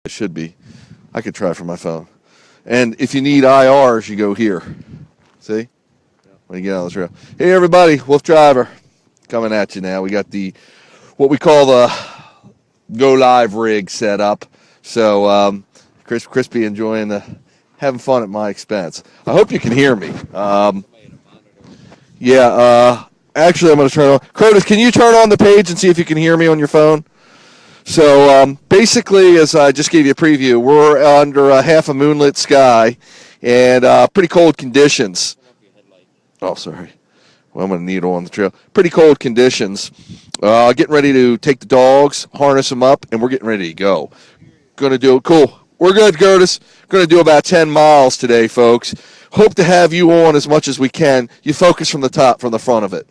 It should be. I could try from my phone. And if you need IRs, you go here. See? When you get on the trail. Hey, everybody. WooFDriver coming at you now. We got what we call the go live rig set up. So Crispy enjoying having fun at my expense. I hope you can hear me. Actually, I'm going to turn on. Crotus, can you turn on the page and see if you can hear me on your phone? So basically, as I just gave you a preview, we're under a half a moonlit sky and pretty cold conditions. Oh, sorry. Well, I'm going to needle on the trail. Pretty cold conditions. Getting ready to take the dogs, harness them up, and we're getting ready to go. Going to do it. Cool. We're good, Curtis. Going to do about 10 miles today, folks. Hope to have you on as much as we can. You focus from the top, from the front of it.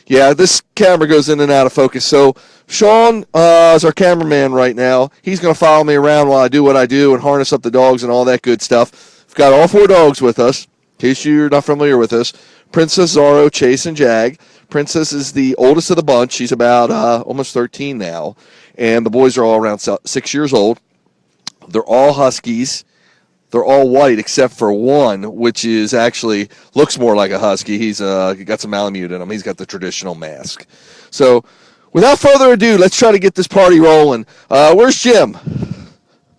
Yeah, this camera goes in and out of focus. So Sean is our cameraman right now. He's going to follow me around while I do what I do and harness up the dogs and all that good stuff. We've got all 4 dogs with us, in case you're not familiar with us. Princess, Zorro, Chase, and Jag. Princess is the oldest of the bunch. She's about almost 13 now. And the boys are all around 6 years old. They're all Huskies. They're all white except for one, which is actually looks more like a husky. He's got some Malamute in him. He's got the traditional mask. So without further ado, let's try to get this party rolling. Where's Jim?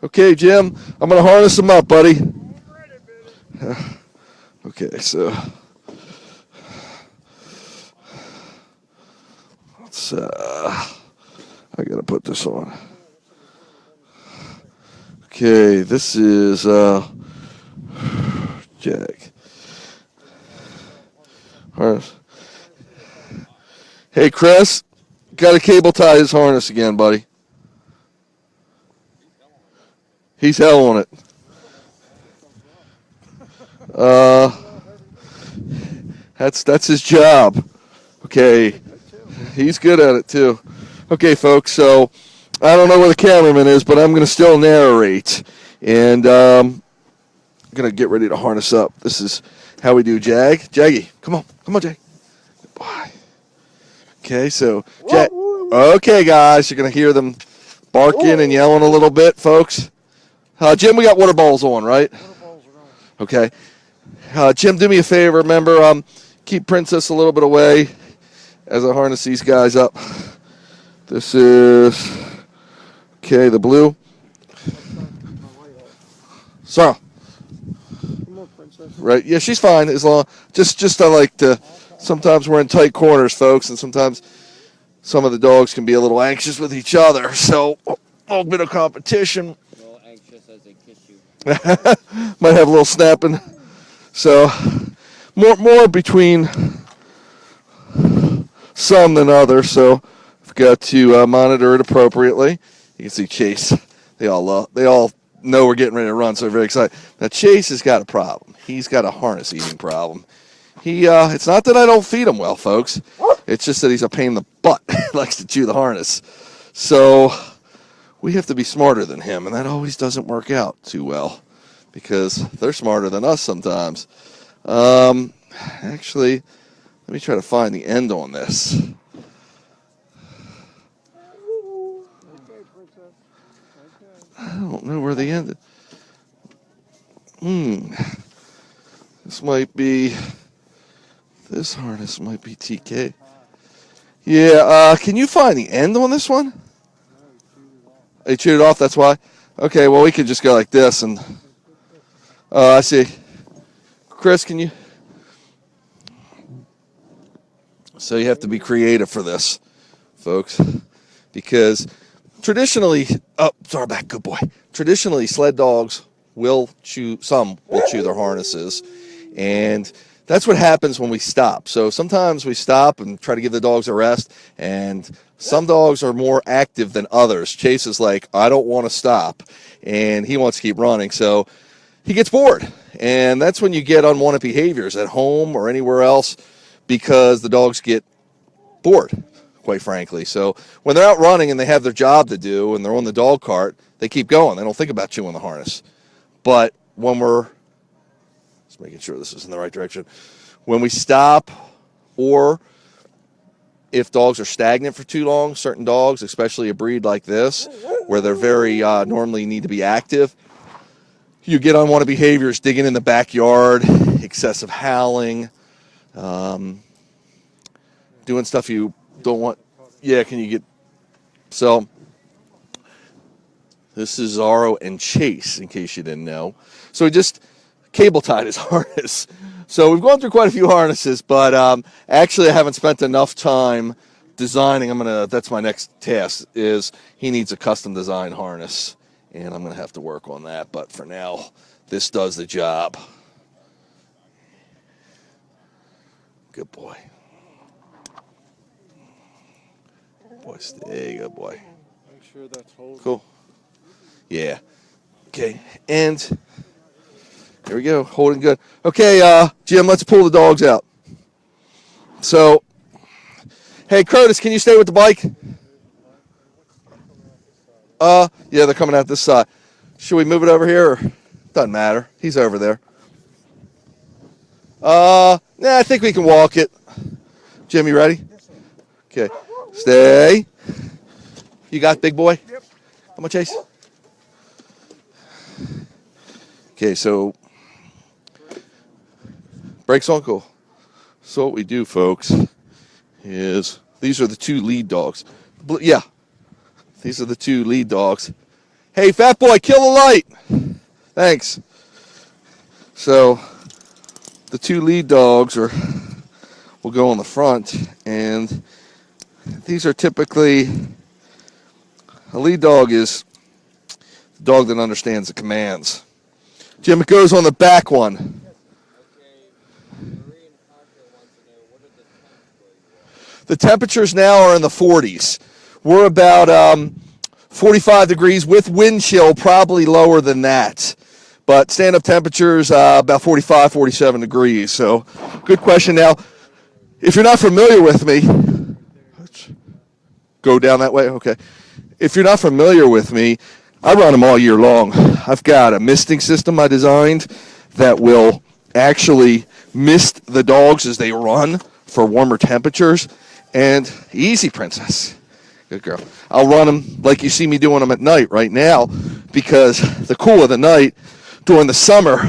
Okay, Jim, I'm going to harness him up, buddy. Okay, so let's, I got to put this on. Okay, this is Jag. Harness. Hey, Chris, got to cable tie his harness again, buddy. He's hell on it. That's his job. Okay, he's good at it too. Okay, folks, so I don't know where the cameraman is, but I'm going to still narrate. And I'm going to get ready to harness up. This is how we do Jag. Jaggy, come on. Come on, Jag. Good boy. Okay, so, okay, guys, you're going to hear them barking and yelling a little bit, folks. Jim, we got water bowls on, right? Water bowls are on. Okay. Jim, do me a favor. Remember, keep Princess a little bit away as I harness these guys up. This is... Okay, the blue. So, right? Yeah, she's fine as long. Just I like to. Sometimes we're in tight corners, folks, and sometimes some of the dogs can be a little anxious with each other. So, a little bit of competition. A little anxious as they kiss you. Might have a little snapping. So, more between some than others. So, I've got to monitor it appropriately. You can see Chase. They all know we're getting ready to run, so they're very excited. Now Chase has got a problem. He's got a harness eating problem. It's not that I don't feed him well, folks. It's just that he's a pain in the butt. He likes to chew the harness. So we have to be smarter than him, and that always doesn't work out too well because they're smarter than us sometimes. Actually, let me try to find the end on this. I don't know where they ended. This harness might be TK. Yeah, can you find the end on this one? They chewed it off, that's why? Okay, well, we could just go like this and... I see. Chris, can you... So you have to be creative for this, folks, because... Traditionally, sorry, back, good boy. Traditionally, sled dogs will chew their harnesses, and that's what happens when we stop. So sometimes we stop and try to give the dogs a rest, and some dogs are more active than others. Chase is like, I don't want to stop, and he wants to keep running, so he gets bored, and that's when you get unwanted behaviors at home or anywhere else because the dogs get bored, quite frankly. So when they're out running and they have their job to do and they're on the dog cart, they keep going. They don't think about chewing the harness. But when we're just making sure this is in the right direction, when we stop or if dogs are stagnant for too long, certain dogs, especially a breed like this, where they're very normally need to be active, you get unwanted behaviors, digging in the backyard, excessive howling, doing stuff you don't want. Yeah, can you get... So this is Zorro and Chase, in case you didn't know. So we just cable tied his harness. So we've gone through quite a few harnesses, but actually I haven't spent enough time designing. That's my next task, is he needs a custom design harness, and I'm gonna have to work on that. But for now, this does the job. Good boy. Boy, stay good boy. Make sure that's holding. Cool. Yeah. Okay, and here we go, holding good. Okay, Jim, let's pull the dogs out. So, hey, Curtis, can you stay with the bike? Yeah, they're coming out this side. Should we move it over here? Or? Doesn't matter. He's over there. Nah, I think we can walk it. Jim, you ready? Okay. Stay. You got big boy? Yep. Come on, Chase. Okay, so brakes on, cool. So what we do, folks, is these are the two lead dogs. Yeah, these are the two lead dogs. Hey, fat boy, kill the light. Thanks. So the two lead dogs will go on the front, and these are typically, a lead dog is the dog that understands the commands. Jim, it goes on the back one. Okay, Marie and Parker wants to know, what are the temperatures? The temperatures now are in the 40s. We're about 45 degrees with wind chill, probably lower than that. But stand-up temperatures about 45, 47 degrees. So good question. Now, if you're not familiar with me, let's go down that way. Okay. If you're not familiar with me, I run them all year long. I've got a misting system I designed that will actually mist the dogs as they run for warmer temperatures. And easy, princess. Good girl. I'll run them like you see me doing them at night right now, because the cool of the night during the summer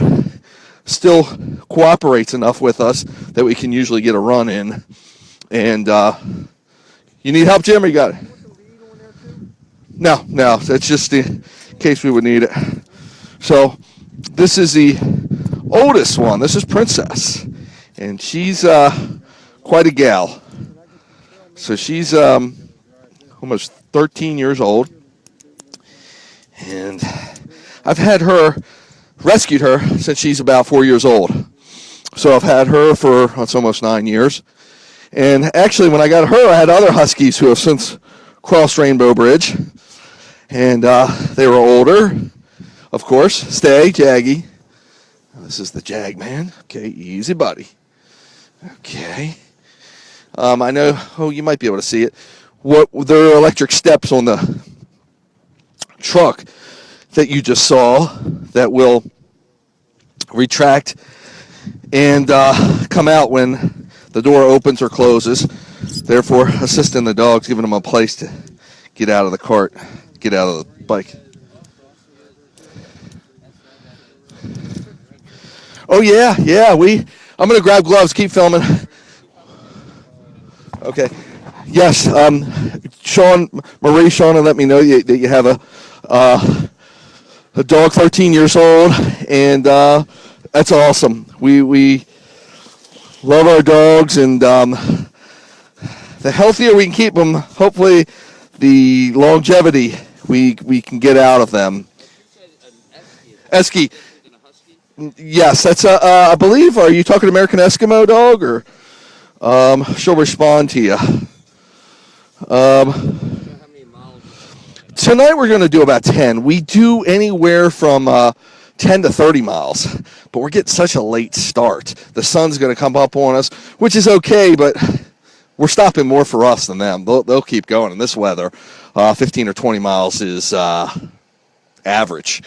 still cooperates enough with us that we can usually get a run in. And you need help, Jim, or you got it? No, that's just in case we would need it. So this is the oldest one. This is Princess, and she's quite a gal. So she's almost 13 years old, and I've had her, rescued her since she's about 4 years old. So I've had her for it's almost 9 years. And actually, when I got her, I had other Huskies who have since crossed Rainbow Bridge. And they were older, of course. Stay, Jaggy. This is the Jag man. Okay, easy, buddy. Okay. I know, you might be able to see it. There are electric steps on the truck that you just saw that will retract and come out when the door opens or closes, therefore assisting the dogs, giving them a place to get out of the cart. Get out of the bike. Oh yeah. I'm gonna grab gloves. Keep filming. Okay. Yes. Sean, let me know that you have a dog 13 years old, and that's awesome. We love our dogs, and the healthier we can keep them, hopefully, the longevity we can get out of them. Esky. Yes, that's I believe. Are you talking American Eskimo dog, or she'll respond to you? Tonight we're going to do about 10. We do anywhere from 10 to 30 miles, but we're getting such a late start. The sun's going to come up on us, which is okay, but we're stopping more for us than them. They'll keep going in this weather. 15 or 20 miles is average.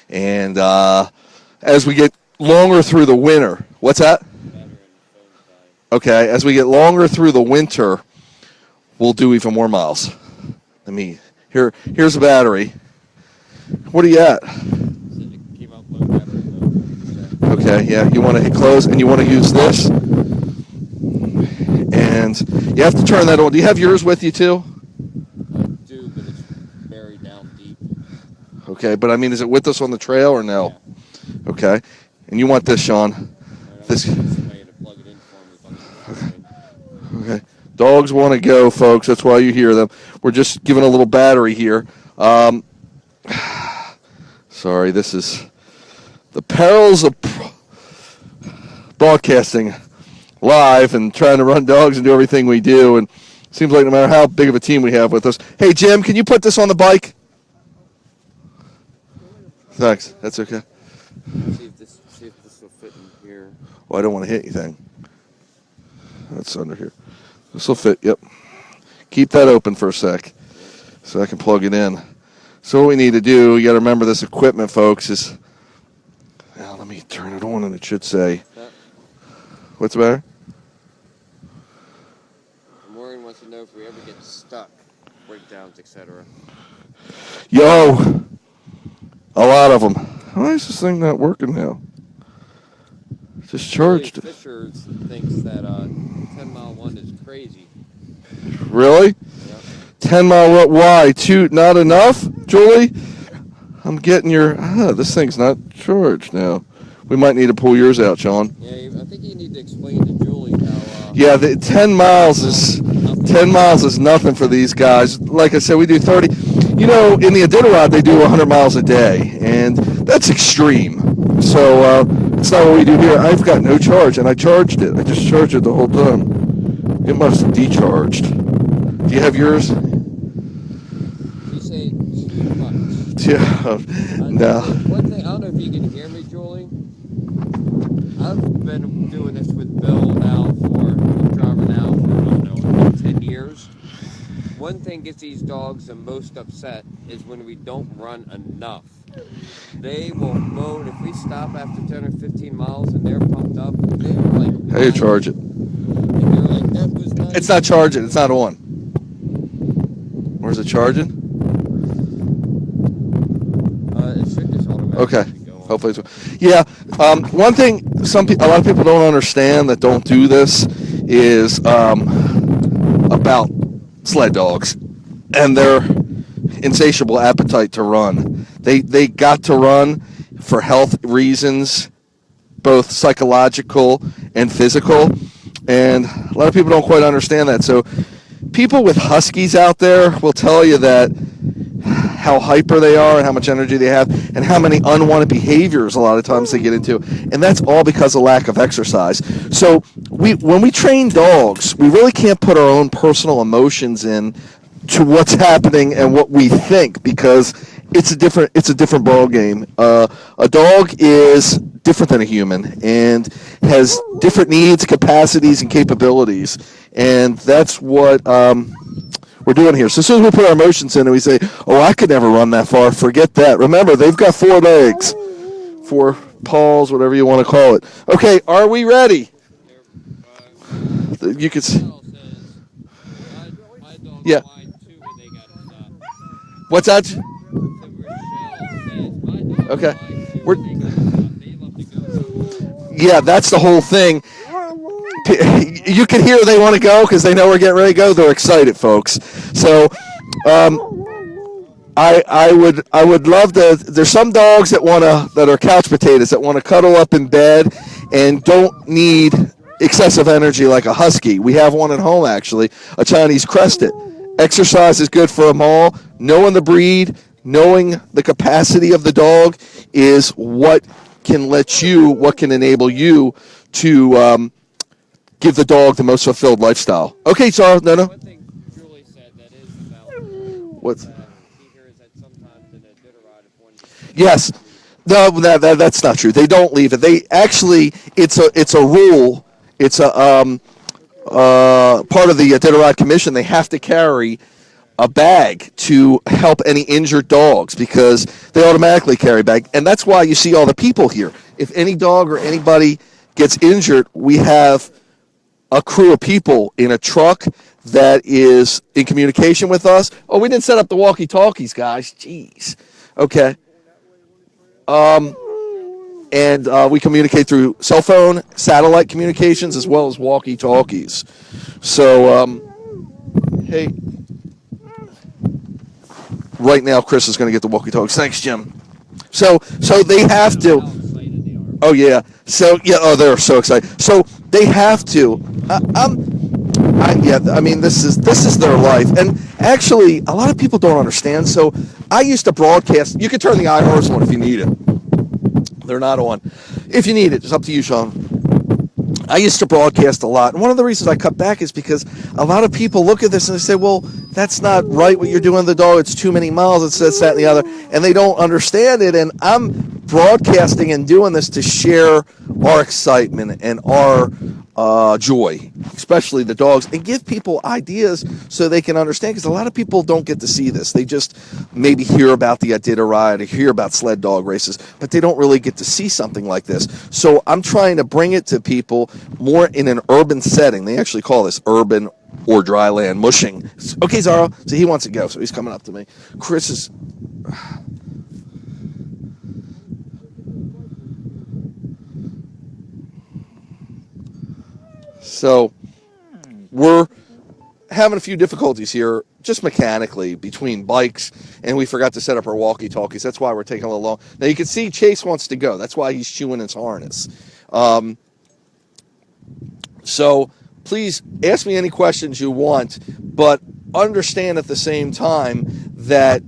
And as we get longer through the winter, what's that? Okay, as we get longer through the winter, we'll do even more miles. Here's a battery. What are you at? Said it came out low battery though. Okay, yeah, you want to hit close, and you want to use this. And you have to turn that on. Do you have yours with you, too? I do, but it's buried down deep. Okay, but I mean, is it with us on the trail or no? Yeah. Okay. And you want this, Sean. Right, This. somebody to plug it in for me if I'm gonna Okay. Dogs want to go, folks. That's why you hear them. We're just giving a little battery here. Sorry, this is the perils of broadcasting live and trying to run dogs and do everything we do. And it seems like no matter how big of a team we have with us. Hey, Jim, can you put this on the bike? Thanks. That's okay. see if this will fit in here. Well, I don't want to hit anything. That's under here. This will fit. Yep. Keep that open for a sec so I can plug it in. So what we need to do, you got to remember this equipment, folks, is... Now, let me turn it on, and it should say... What's the matter? Maureen wants to know if we ever get stuck, breakdowns, etc. Yo! A lot of them. Why is this thing not working now? Just charged. Fisher thinks that 10-mile one is crazy. Really? Yeah. 10 mile what? Why? Not enough, Julie? I'm getting your... this thing's not charged now. We might need to pull yours out, Sean. Yeah, I think you need to explain to Julie how... Yeah, the 10 miles is... 10 miles is nothing for these guys. Like I said, we do 30. You know, in the Iditarod, they do 100 miles a day, and that's extreme. So it's not what we do here. I've got no charge, and I charged it. I just charged it the whole time. It must have decharged. Do you have yours? You say too much. Yeah, no. One thing, I don't know if you can hear me, Julie. I've been doing this with Bill now WooFDriver now for, I don't know, about 10 years. One thing gets these dogs the most upset is when we don't run enough. They will moan if we stop after 10 or 15 miles and they're pumped up. They're like, How do you charge it? and they're like, that was not It's not charging. It's not on. Where's it charging? it should just automatically Okay. go on. Hopefully it's... Yeah. One thing a lot of people don't understand that don't do this is about sled dogs and their insatiable appetite to run. They got to run for health reasons, both psychological and physical, and a lot of people don't quite understand that. So people with huskies out there will tell you that how hyper they are and how much energy they have and how many unwanted behaviors a lot of times they get into, and that's all because of lack of exercise. So when we train dogs, we really can't put our own personal emotions in to what's happening and what we think, because it's a different ball game. A dog is different than a human and has different needs, capacities, and capabilities, and that's what we're doing here. So as soon as we put our emotions in and we say, oh, I could never run that far, forget that. Remember, they've got 4 legs, 4 paws, whatever you want to call it. Okay, are we ready? You can see. Yeah. What's that? Okay. Yeah, that's the whole thing. You can hear they want to go because they know we're getting ready to go. They're excited, folks. So, I would love to. There's some dogs that are couch potatoes that want to cuddle up in bed and don't need excessive energy like a husky. We have one at home actually, a Chinese Crested. Exercise is good for them all. Knowing the breed, knowing the capacity of the dog is what can enable you to give the dog the most fulfilled lifestyle. Okay, Charles. No. One thing Julie said that is valid. What's? He hears that sometimes in a Iditarod, if one... Yes. No, that's not true. They don't leave it. They actually, it's a rule. It's a part of the Iditarod Commission. They have to carry a bag to help any injured dogs because they automatically carry a bag, and that's why you see all the people here. If any dog or anybody gets injured, we have a crew of people in a truck that is in communication with us. Oh, we didn't set up the walkie-talkies, guys. Jeez. Okay. And we communicate through cell phone, satellite communications, as well as walkie-talkies. So, hey, right now Chris is going to get the walkie-talkies. Thanks, Jim. So they have to. Oh yeah. So yeah. Oh, they're so excited. So they have to. I mean, this is their life, and actually, a lot of people don't understand. So I used to broadcast. You can turn the IRs on if you need it. They're not on. If you need it, it's up to you, Sean. I used to broadcast a lot, and one of the reasons I cut back is because a lot of people look at this and they say, well, that's not right what you're doing to the dog. It's too many miles. It's this, that, and the other, and they don't understand it. And I'm broadcasting and doing this to share our excitement and our joy, especially the dogs, and give people ideas so they can understand, because a lot of people don't get to see this. They just maybe hear about the Iditarod or hear about sled dog races, but they don't really get to see something like this. So I'm trying to bring it to people more in an urban setting. They actually call this urban or dry land mushing. Okay, Zara, so he wants to go, so he's coming up to me. Chris is... So we're having a few difficulties here, just mechanically, between bikes, and we forgot to set up our walkie-talkies. That's why we're taking a little long. Now you can see Chase wants to go. That's why he's chewing his harness. So please ask me any questions you want, but understand at the same time that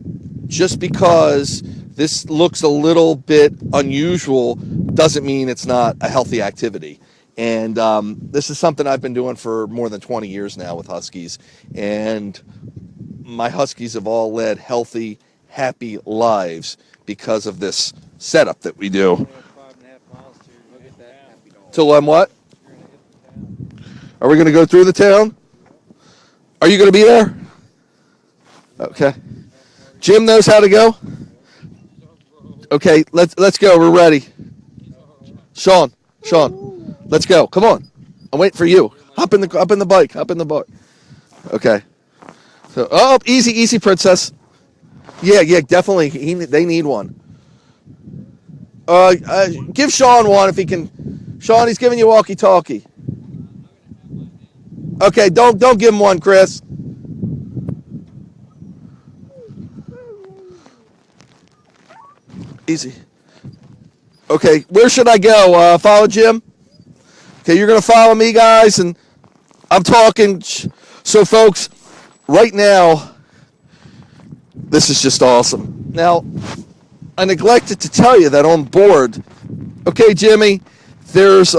just because this looks a little bit unusual doesn't mean it's not a healthy activity. And this is something I've been doing for more than 20 years now with Huskies. And my Huskies have all led healthy, happy lives because of this setup that we do. Till I'm what? Are we going to go through the town? Are you going to be there? Okay. Jim knows how to go? Okay, let's go. We're ready. Sean. Let's go. Come on. I'm waiting for you. Hop in the bike. Okay. So, easy, princess. Yeah, definitely. They need one. Give Sean one if he can. Sean, he's giving you a walkie-talkie. Okay, don't give him one, Chris. Easy. Okay, where should I go? Follow Jim? Okay, you're going to follow me, guys, and I'm talking. So, folks, right now, this is just awesome. Now, I neglected to tell you that on board, okay, Jimmy, there's,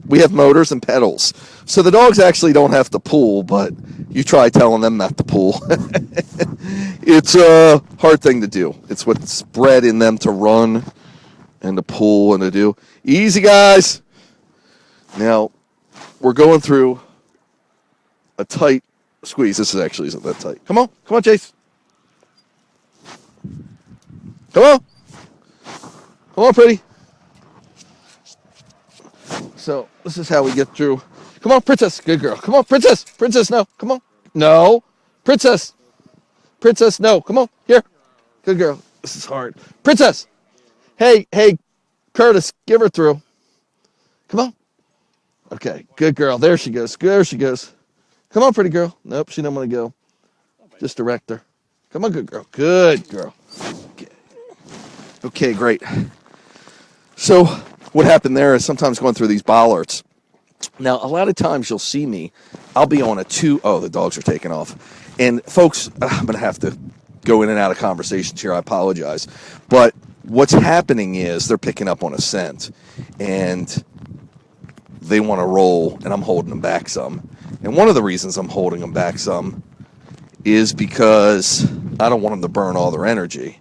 we have motors and pedals. So the dogs actually don't have to pull, but you try telling them not to pull. It's a hard thing to do. It's what's bred in them to run and to pull and to do. Easy, guys. Now, we're going through a tight squeeze. This actually isn't that tight. Come on, Chase. Come on, pretty. So, this is how we get through. Come on, princess. Good girl. Come on, princess. Princess, no. Come on. No. Princess. Princess, no. Come on. Here. Good girl. This is hard. Princess. Hey, Curtis, give her through. Come on. Okay, good girl. There she goes. Come on, pretty girl. Nope, she don't want to go. Just direct her. Come on, good girl. Good girl. Okay, great. So what happened there is sometimes going through these bollards. Now, a lot of times you'll see me. I'll be on a 2. Oh, the dogs are taking off. And folks, I'm going to have to go in and out of conversations here. I apologize. But what's happening is they're picking up on a scent. And they want to roll, and I'm holding them back some. And one of the reasons I'm holding them back some is because I don't want them to burn all their energy,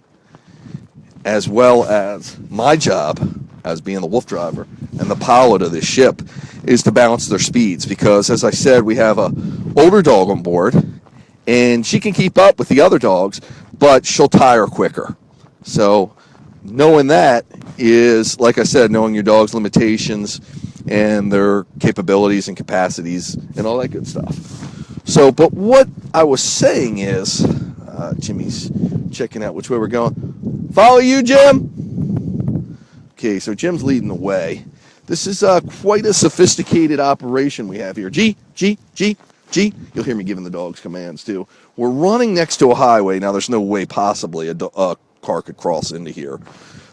as well as my job as being the wolf driver and the pilot of this ship is to balance their speeds, because, as I said, we have a older dog on board, and she can keep up with the other dogs, but she'll tire quicker. So knowing that is, like I said, knowing your dog's limitations and their capabilities and capacities and all that good stuff. So, but what I was saying is, Jimmy's checking out which way we're going. Follow you, Jim? Okay, so Jim's leading the way. This is quite a sophisticated operation we have here. G, G, G, G. You'll hear me giving the dogs commands, too. We're running next to a highway. Now, there's no way possibly a car could cross into here.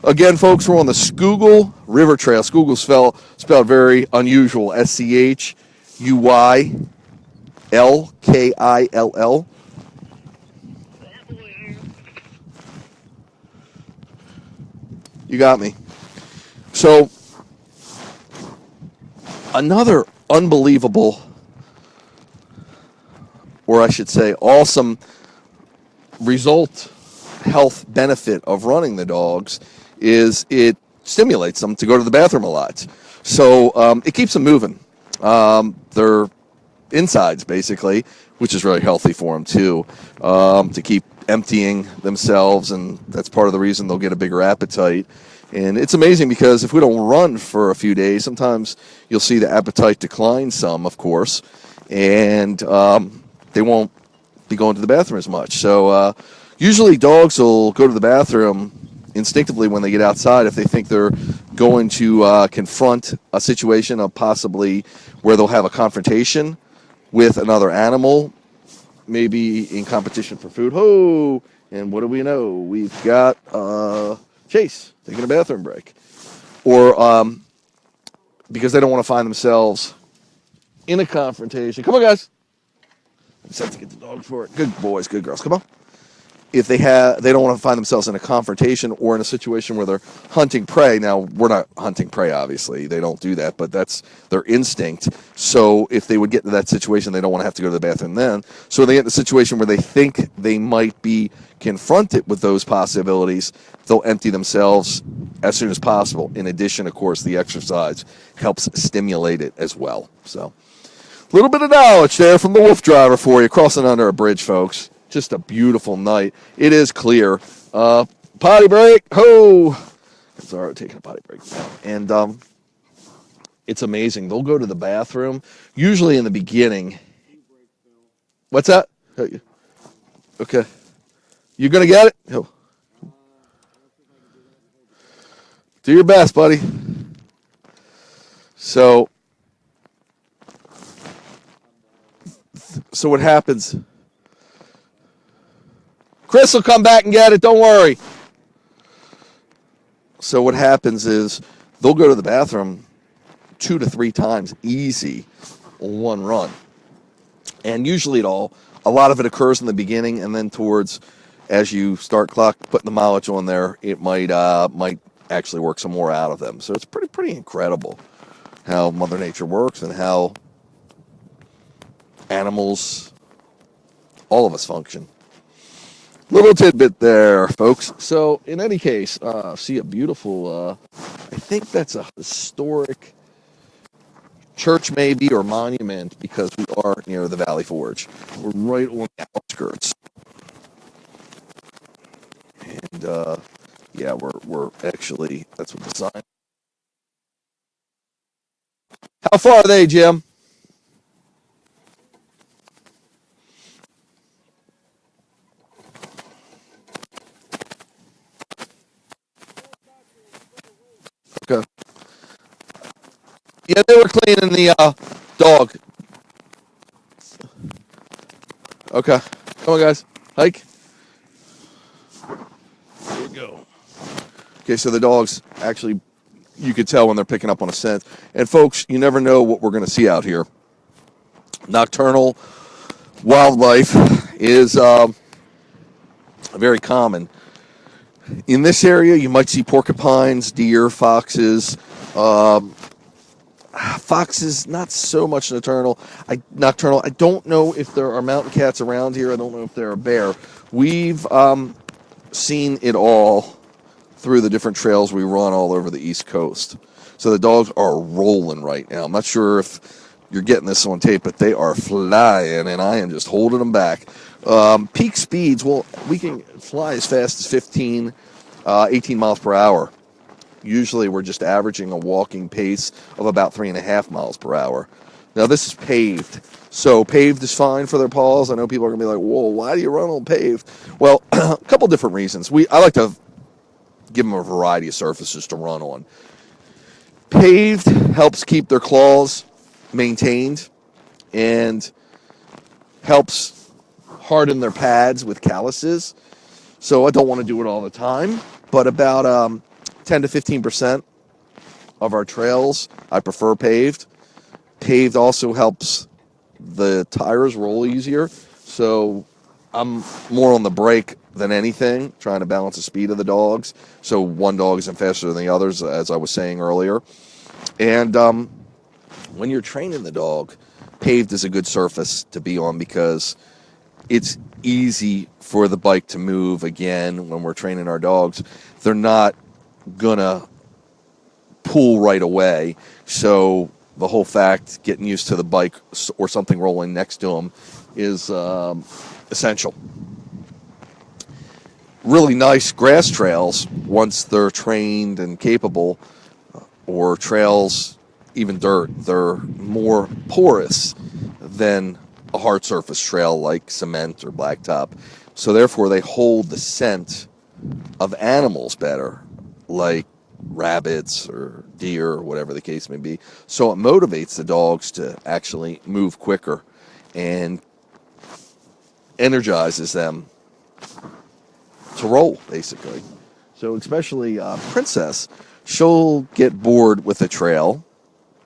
Again, folks, we're on the Schuylkill River Trail. Schuylkill's spelled very unusual. Schuyll. You got me. So, another unbelievable, or I should say, awesome result, health benefit of running the dogs is it stimulates them to go to the bathroom a lot. So it keeps them moving. Their insides, basically, which is really healthy for them, too, to keep emptying themselves, and that's part of the reason they'll get a bigger appetite. And it's amazing because if we don't run for a few days, sometimes you'll see the appetite decline some, of course, and they won't be going to the bathroom as much. So usually dogs will go to the bathroom instinctively when they get outside if they think they're going to confront a situation of possibly where they'll have a confrontation with another animal, maybe in competition for food. Oh, and what do we know? We've got Chase taking a bathroom break. Or because they don't want to find themselves in a confrontation. Come on, guys. I just have to get the dog for it. Good boys, good girls. Come on. If they don't want to find themselves in a confrontation or in a situation where they're hunting prey. Now, we're not hunting prey, obviously. They don't do that, but that's their instinct. So if they would get into that situation, they don't want to have to go to the bathroom then. So when they get in a situation where they think they might be confronted with those possibilities, they'll empty themselves as soon as possible. In addition, of course, the exercise helps stimulate it as well. So a little bit of knowledge there from the WooFDriver for you, crossing under a bridge, folks. Just a beautiful night. It is clear. Potty break. Ho! Sorry, we're taking a potty break now. And it's amazing. They'll go to the bathroom, usually in the beginning. What's that? Okay. You going to get it? Oh. Do your best, buddy. So what happens... Chris will come back and get it. Don't worry. So what happens is they'll go to the bathroom 2 to 3 times easy on one run. And usually a lot of it occurs in the beginning, and then towards, as you start putting the mileage on there, it might actually work some more out of them. So it's pretty incredible how Mother Nature works and how animals, all of us function. Little tidbit there, folks. So, in any case, see a beautiful, I think that's a historic church maybe, or monument, because we are near the Valley Forge. We're right on the outskirts. And, yeah, we're actually, that's what the sign. How far are they, Jim? Okay. Yeah, they were cleaning the dog. Okay. Come on, guys. Hike. Here we go. Okay, so the dogs actually, you could tell when they're picking up on a scent. And, folks, you never know what we're going to see out here. Nocturnal wildlife is very common. In this area, you might see porcupines, deer, foxes. Foxes, not so much nocturnal. I don't know if there are mountain cats around here. I don't know if there are bear. We've seen it all through the different trails we run all over the East Coast. So the dogs are rolling right now. I'm not sure if you're getting this on tape, but they are flying, and I am just holding them back. Peak speeds, well, we can fly as fast as 18 miles per hour. Usually we're just averaging a walking pace of about 3.5 miles per hour. Now this is paved. So paved is fine for their paws. I know people are going to be like, whoa, why do you run on paved? Well, a couple different reasons. I like to give them a variety of surfaces to run on. Paved helps keep their claws maintained and helps harden their pads with calluses. So I don't want to do it all the time, but about 10 to 15% of our trails, I prefer paved. Paved also helps the tires roll easier, so I'm more on the brake than anything, trying to balance the speed of the dogs, so one dog isn't faster than the others, as I was saying earlier. And when you're training the dog, paved is a good surface to be on because it's easy for the bike to move. Again, when we're training our dogs, they're not gonna pull right away, so the whole fact getting used to the bike or something rolling next to them is essential. Really nice grass trails, once they're trained and capable, or trails, even dirt, they're more porous than a hard surface trail like cement or blacktop. So therefore they hold the scent of animals better, like rabbits or deer or whatever the case may be. So it motivates the dogs to actually move quicker and energizes them to roll, basically. So especially Princess, she'll get bored with a trail,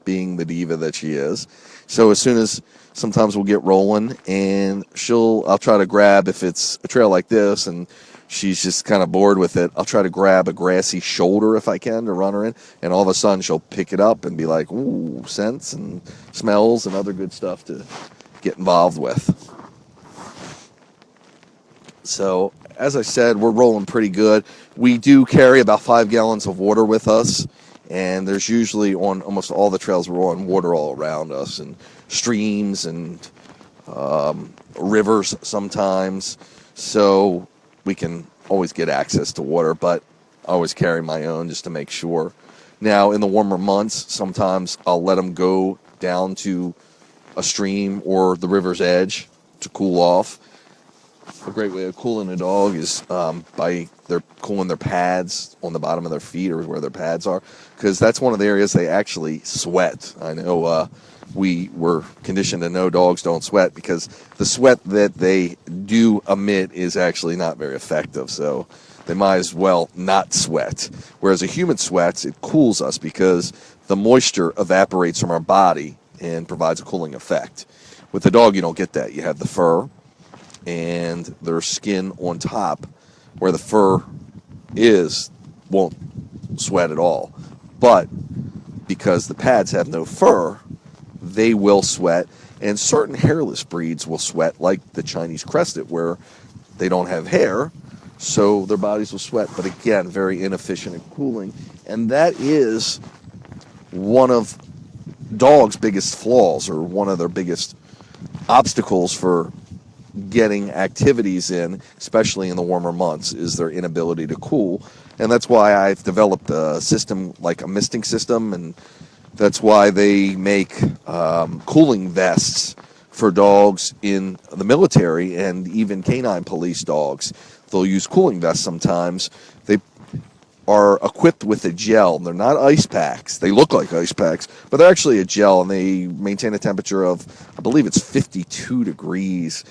being the diva that she is. So as soon as sometimes we'll get rolling, and I'll try to grab, if it's a trail like this and she's just kind of bored with it, I'll try to grab a grassy shoulder if I can to run her in, and all of a sudden she'll pick it up and be like, ooh, scents and smells and other good stuff to get involved with. So, as I said, we're rolling pretty good. We do carry about 5 gallons of water with us, and there's usually, on almost all the trails we're on, water all around us, and streams and rivers sometimes, so we can always get access to water, but I always carry my own just to make sure. Now, in the warmer months, sometimes I'll let them go down to a stream or the river's edge to cool off. A great way of cooling a dog is by they're cooling their pads on the bottom of their feet, or where their pads are, because that's one of the areas they actually sweat. I know we were conditioned to know dogs don't sweat, because the sweat that they do emit is actually not very effective, so they might as well not sweat. Whereas a human sweats, it cools us because the moisture evaporates from our body and provides a cooling effect. With the dog, you don't get that. You have the fur and their skin on top, where the fur won't sweat at all. But because the pads have no fur, they will sweat, and certain hairless breeds will sweat, like the Chinese Crested, where they don't have hair, so their bodies will sweat, but again, very inefficient at cooling. And that is one of dogs' biggest flaws, or one of their biggest obstacles for getting activities in, especially in the warmer months, is their inability to cool. And that's why I've developed a system, like a misting system, and that's why they make cooling vests for dogs in the military, and even canine police dogs. They'll use cooling vests sometimes. They are equipped with a gel. They're not ice packs. They look like ice packs, but they're actually a gel, and they maintain a temperature of, I believe it's 52 degrees,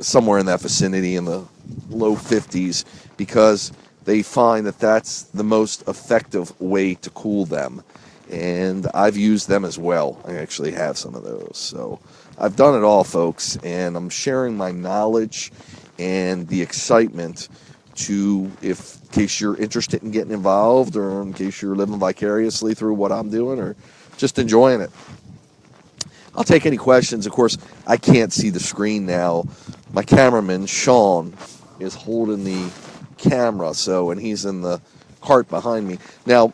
somewhere in that vicinity, in the low 50s, because they find that that's the most effective way to cool them. And I've used them as well. I actually have some of those. So I've done it all, folks, and I'm sharing my knowledge and the excitement in case you're interested in getting involved, or in case you're living vicariously through what I'm doing, or just enjoying it. I'll take any questions. Of course, I can't see the screen now. My cameraman, Sean, is holding the camera, and he's in the cart behind me. Now,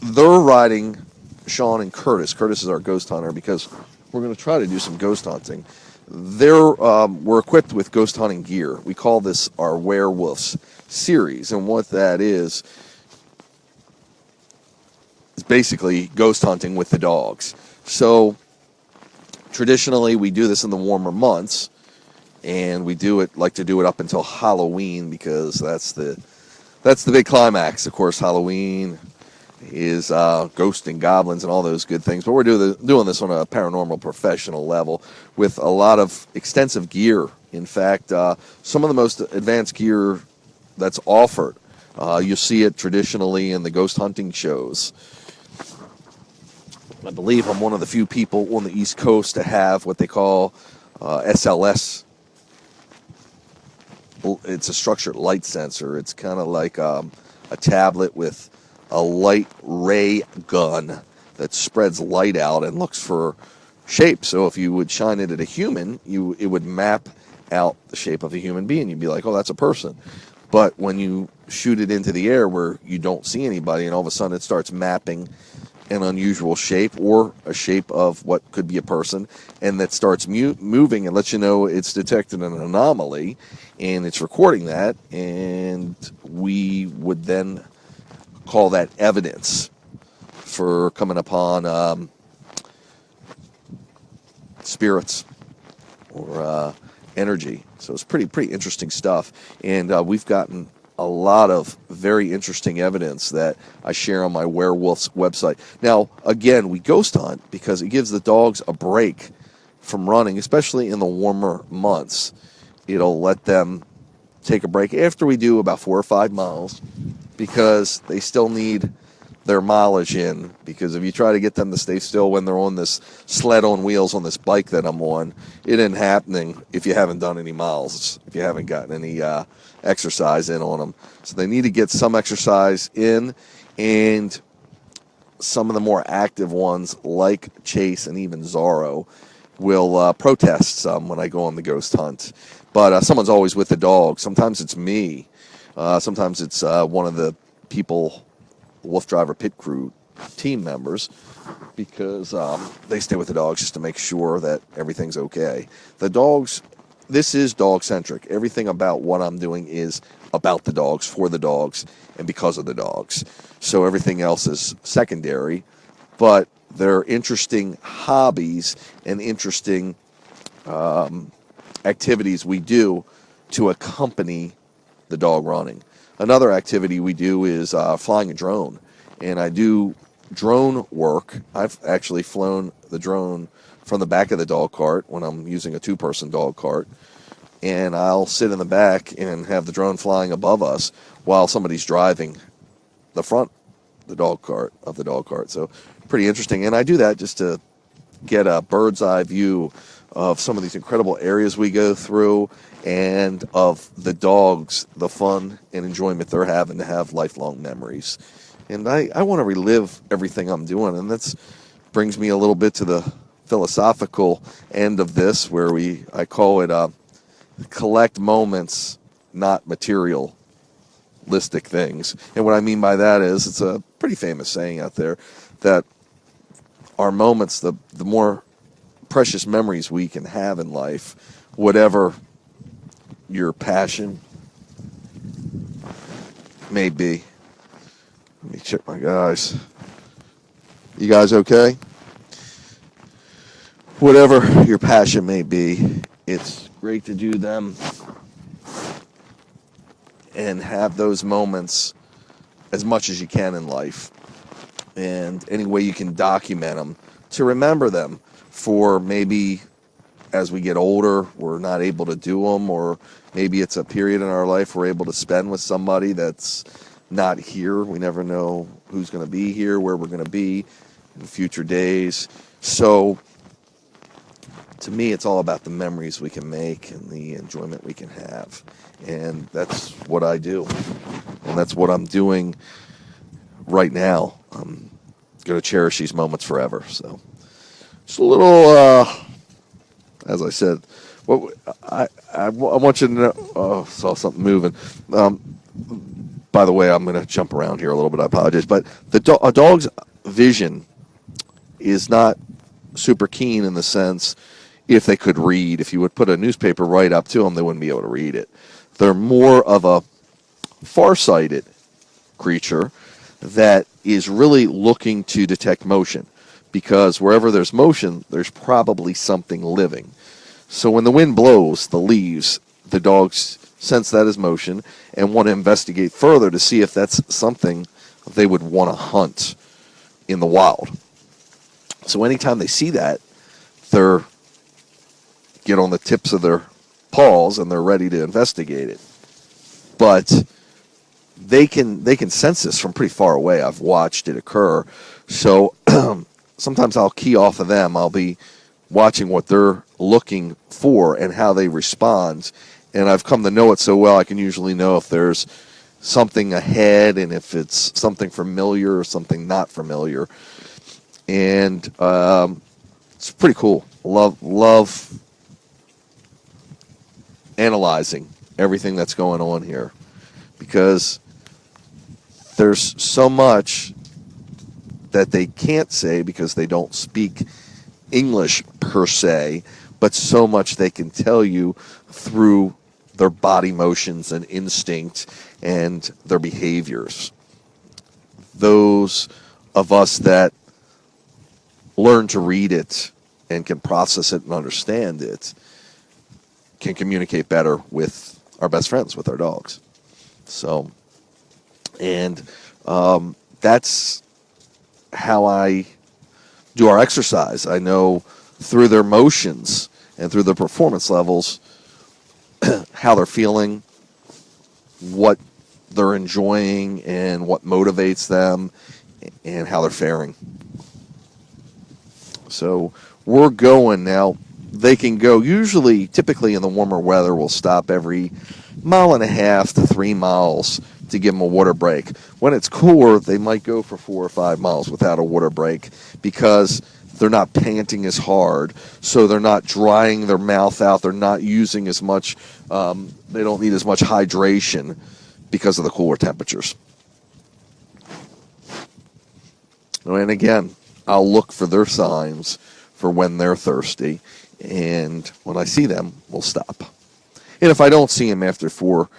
they're riding Sean and Curtis. Curtis is our ghost hunter, because we're going to try to do some ghost hunting. We're equipped with ghost hunting gear. We call this our WereWooFS series, and what that is basically ghost hunting with the dogs. So traditionally, we do this in the warmer months, and we like to do it up until Halloween because that's the big climax. Of course, Halloween is ghosts and goblins and all those good things. But we're doing this on a paranormal professional level with a lot of extensive gear. In fact, some of the most advanced gear that's offered. You'll see it traditionally in the ghost hunting shows. I believe I'm one of the few people on the East Coast to have what they call SLS. It's a structured light sensor. It's kind of like a tablet with a light ray gun that spreads light out and looks for shapes. So if you would shine it at a human, it would map out the shape of a human being. You'd be like, oh, that's a person. But when you shoot it into the air where you don't see anybody and all of a sudden it starts mapping an unusual shape or a shape of what could be a person, and that starts moving and lets you know it's detected an anomaly, and it's recording that, and we would then call that evidence for coming upon spirits or energy. So it's pretty interesting stuff, and we've gotten a lot of very interesting evidence that I share on my WereWooFS website. Now, again, we ghost hunt because it gives the dogs a break from running, especially in the warmer months. It'll let them take a break after we do about 4 or 5 miles because they still need their mileage in. Because if you try to get them to stay still when they're on this sled on wheels on this bike that I'm on, it ain't happening if you haven't done any miles, if you haven't gotten any exercise in on them. So they need to get some exercise in, and some of the more active ones like Chase and even Zorro will protest some when I go on the ghost hunt. But someone's always with the dog. Sometimes it's me. Sometimes it's one of the people, WooFDriver pit crew team members, because they stay with the dogs just to make sure that everything's okay. The dogs, this is dog-centric. Everything about what I'm doing is about the dogs, for the dogs, and because of the dogs. So everything else is secondary, but they're interesting hobbies and interesting activities we do to accompany the dog running. Another activity we do is flying a drone, and I do drone work. I've actually flown the drone from the back of the dog cart when I'm using a 2-person dog cart, and I'll sit in the back and have the drone flying above us while somebody's driving the front the dog cart. So pretty interesting, and I do that just to get a bird's eye view of some of these incredible areas we go through, and of the dogs, the fun and enjoyment they're having to have lifelong memories. And I want to relive everything I'm doing, and that brings me a little bit to the philosophical end of this, where I call it collect moments, not materialistic things. And what I mean by that is, it's a pretty famous saying out there that our moments, the more precious memories we can have in life, whatever your passion may be. Let me check my guys. You guys okay? Whatever your passion may be, it's great to do them and have those moments as much as you can in life. And any way you can document them to remember them for maybe as we get older, we're not able to do them, or maybe it's a period in our life we're able to spend with somebody that's not here. We never know who's going to be here, where we're going to be in future days. So to me, it's all about the memories we can make and the enjoyment we can have. And that's what I do. And that's what I'm doing right now. I'm going to cherish these moments forever. So just a little, as I said, what I want you to know. Oh, saw something moving. By the way, I'm going to jump around here a little bit. I apologize. But a dog's vision is not super keen in the sense, if they could read, if you would put a newspaper right up to them, they wouldn't be able to read it. They're more of a farsighted creature that is really looking to detect motion. because wherever there's motion, there's probably something living. So when the wind blows the leaves, the dogs sense that as motion and want to investigate further to see if that's something they would want to hunt in the wild. So anytime they see that, they're get on the tips of their paws and they're ready to investigate it. But they can sense this from pretty far away. I've watched it occur. So sometimes I'll key off of them. I'll be watching what they're looking for and how they respond. And I've come to know it so well, I can usually know if there's something ahead and if it's something familiar or something not familiar. And it's pretty cool. Love analyzing everything that's going on here, because there's so much that they can't say because they don't speak English per se, but so much they can tell you through their body motions and instinct and their behaviors. Those of us that learn to read it and can process it and understand it can communicate better with our best friends, with our dogs. So, and that's how I do our exercise. I know through their motions and through their performance levels how they're feeling, what they're enjoying, and what motivates them, and how they're faring. So we're going now. They can go, typically in the warmer weather, we'll stop every 1.5 to 3 miles to give them a water break. When it's cooler, they might go for 4 or 5 miles without a water break because they're not panting as hard, so they're not drying their mouth out. They're not using as much, they don't need as much hydration because of the cooler temperatures. And again, I'll look for their signs for when they're thirsty, and when I see them, we'll stop. And if I don't see them after 4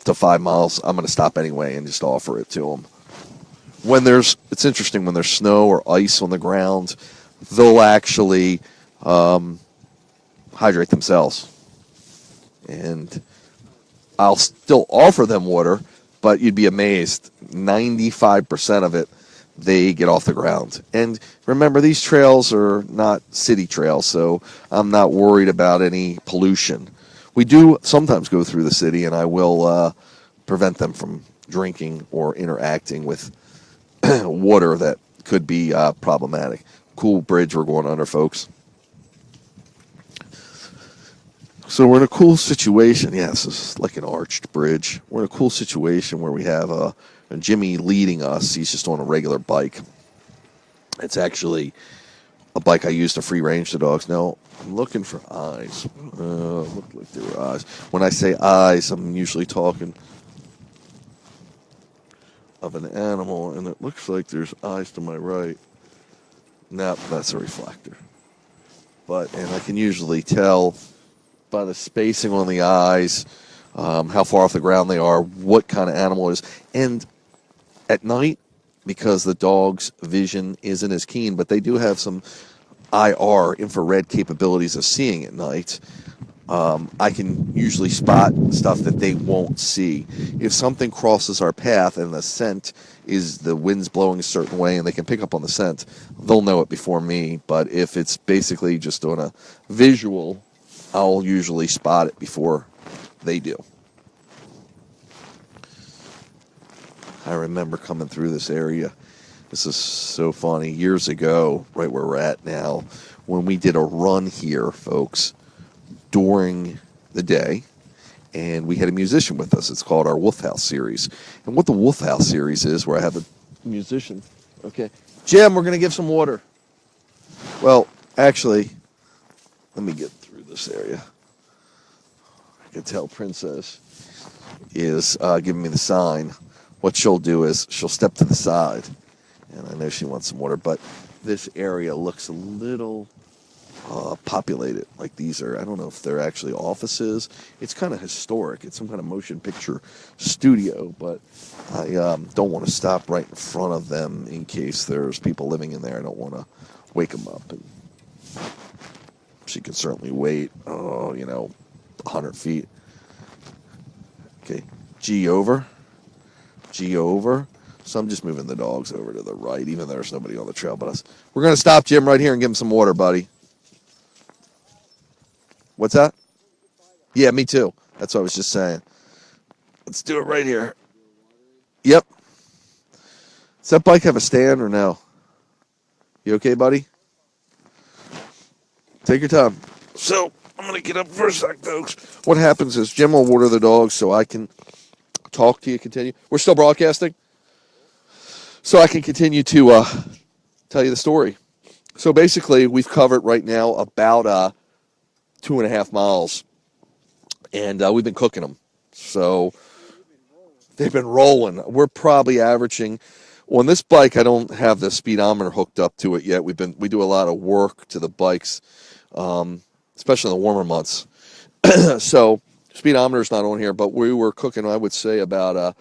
to 5 miles, I'm going to stop anyway and just offer it to them. It's interesting, when there's snow or ice on the ground, they'll actually hydrate themselves. And I'll still offer them water, but you'd be amazed, 95% of it, they get off the ground. And remember, these trails are not city trails, so I'm not worried about any pollution. We do sometimes go through the city, and I will prevent them from drinking or interacting with water that could be problematic. Cool bridge we're going under, folks. So we're in a cool situation. Yes, it's like an arched bridge. We're in a cool situation where we have Jimmy leading us. He's just on a regular bike. It's actually a bike I use to free range the dogs. Now, I'm looking for eyes. Look like there were eyes. When I say eyes, I'm usually talking of an animal, and it looks like there's eyes to my right. No, that's a reflector. And I can usually tell by the spacing on the eyes, how far off the ground they are, what kind of animal it is. And at night, because the dog's vision isn't as keen, but they do have some IR, infrared capabilities of seeing at night, I can usually spot stuff that they won't see. If something crosses our path and the scent is the wind's blowing a certain way and they can pick up on the scent, they'll know it before me. But if it's basically just on a visual, I'll usually spot it before they do. I remember coming through this area. This is so funny. Years ago, right where we're at now, when we did a run here, folks, during the day, and we had a musician with us. It's called our Wolf House series. And what the Wolf House series is, where I have a musician. Okay. Jim, we're going to give some water. Well, actually, let me get through this area. I can tell Princess is giving me the sign. What she'll do is she'll step to the side, and I know she wants some water, but this area looks a little populated. Like these are, I don't know if they're actually offices. It's kind of historic. It's some kind of motion picture studio, but I don't want to stop right in front of them in case there's people living in there. I don't want to wake them up. And she can certainly wait, 100 feet. Okay, G over. G over. So I'm just moving the dogs over to the right, even though there's nobody on the trail but us. We're going to stop Jim right here and give him some water, buddy. What's that? Yeah, me too. That's what I was just saying. Let's do it right here. Yep. Does that bike have a stand or no? You okay, buddy? Take your time. So, I'm going to get up for a sec, folks. What happens is Jim will water the dogs so I can talk to you, continue. We're still broadcasting? So I can continue to tell you the story. So basically, we've covered right now about 2.5 miles, and we've been cooking them. So they've been rolling. We're probably averaging on this bike. I don't have the speedometer hooked up to it yet. We do a lot of work to the bikes, especially in the warmer months. So speedometer's not on here, but we were cooking, I would say, about a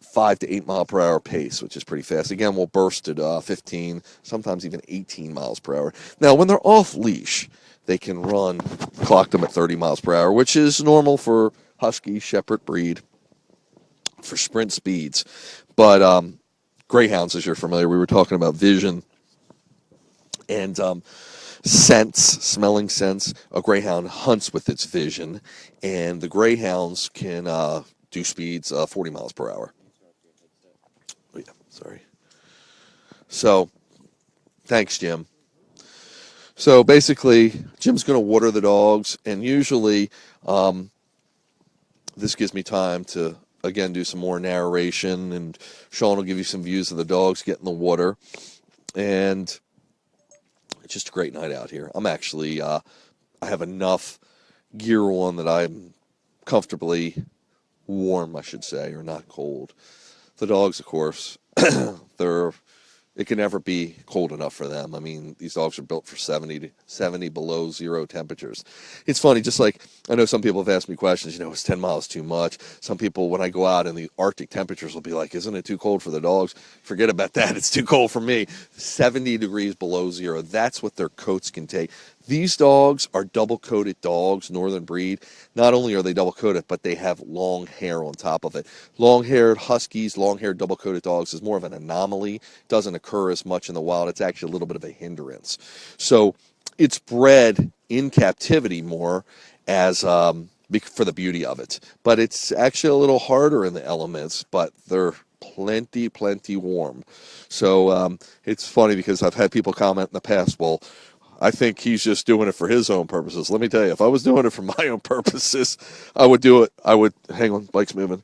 5 to 8 mile per hour pace, which is pretty fast. Again, we'll burst at 15, sometimes even 18 miles per hour. Now, when they're off leash, they can clock them at 30 miles per hour, which is normal for Husky, Shepherd breed, for sprint speeds. But greyhounds, as you're familiar, we were talking about vision and smelling sense. A greyhound hunts with its vision, and the greyhounds can do speeds 40 miles per hour. Oh, yeah, sorry. So, thanks, Jim. So basically, Jim's going to water the dogs, and usually this gives me time to, again, do some more narration, and Sean will give you some views of the dogs getting the water. And it's just a great night out here. I'm actually, I have enough gear on that I'm comfortably warm, I should say, or not cold. The dogs, of course, it can never be cold enough for them. I mean, these dogs are built for 70 below zero temperatures. It's funny, just like I know some people have asked me questions, is 10 miles too much? Some people, when I go out in the Arctic temperatures, will be like, isn't it too cold for the dogs? Forget about that. It's too cold for me. 70 degrees below zero. That's what their coats can take. These dogs are double-coated dogs, northern breed. Not only are they double-coated, but they have long hair on top of it. Long-haired Huskies, long-haired double-coated dogs is more of an anomaly. Doesn't occur as much in the wild. It's actually a little bit of a hindrance. So it's bred in captivity more as for the beauty of it. But it's actually a little harder in the elements, but they're plenty warm. So it's funny because I've had people comment in the past, well, I think he's just doing it for his own purposes. Let me tell you, if I was doing it for my own purposes, I would do it. Hang on, bike's moving.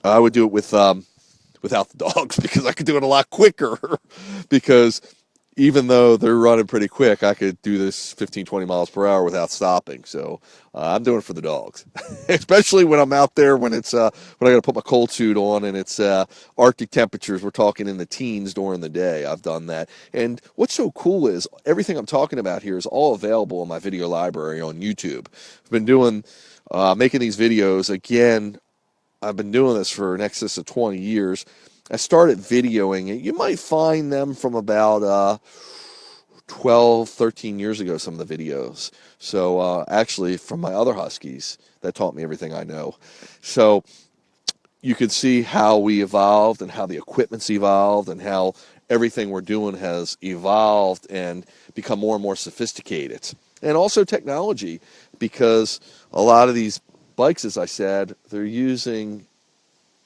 I would do it without the dogs because I could do it a lot quicker because even though they're running pretty quick, I could do this 15, 20 miles per hour without stopping. So I'm doing it for the dogs, especially when I'm out there when it's when I got to put my cold suit on and it's Arctic temperatures. We're talking in the teens during the day. I've done that. And what's so cool is everything I'm talking about here is all available in my video library on YouTube. I've been doing making these videos again. I've been doing this for in excess of 20 years. I started videoing it. You might find them from about 12, 13 years ago, some of the videos. So actually from my other Huskies that taught me everything I know. So you could see how we evolved and how the equipment's evolved and how everything we're doing has evolved and become more and more sophisticated. And also technology, because a lot of these bikes, as I said, they're using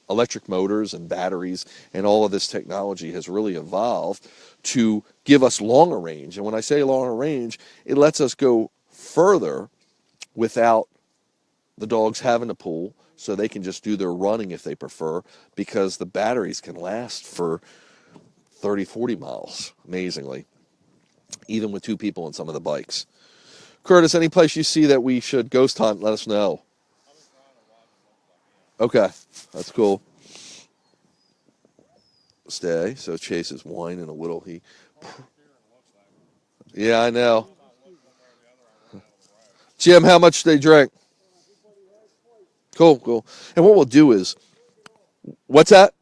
electric motors and batteries, and all of this technology has really evolved to give us longer range. And when I say longer range, it lets us go further without the dogs having to pull, so they can just do their running if they prefer, because the batteries can last for 30, 40 miles, amazingly, even with two people on some of the bikes. Curtis, any place you see that we should ghost hunt, let us know. Okay, that's cool. Stay. So Chase is whining a little. Yeah, I know. Jim, how much they drank? Cool, cool. And what we'll do is, what's that?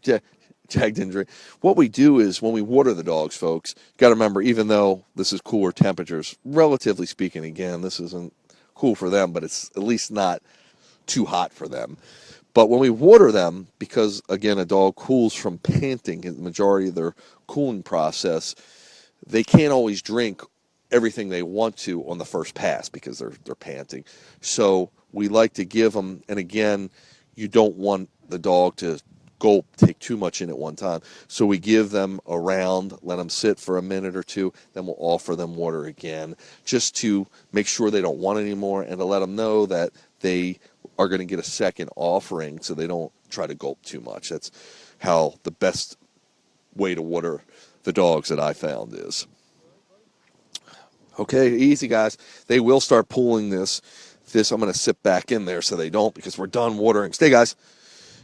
Jag didn't drink. What we do is when we water the dogs, folks, got to remember, even though this is cooler temperatures, relatively speaking, again, this isn't cool for them, but it's at least not too hot for them. But when we water them, because, again, a dog cools from panting, the majority of their cooling process, they can't always drink everything they want to on the first pass because they're panting. So we like to give them, and again, you don't want the dog to gulp, take too much in at one time. So we give them a round, let them sit for a minute or two, then we'll offer them water again, just to make sure they don't want any more and to let them know that they are going to get a second offering so they don't try to gulp too much. That's how the best way to water the dogs that I found is. Okay, easy, guys. They will start pulling this. I'm going to sit back in there so they don't, because we're done watering. Stay, guys.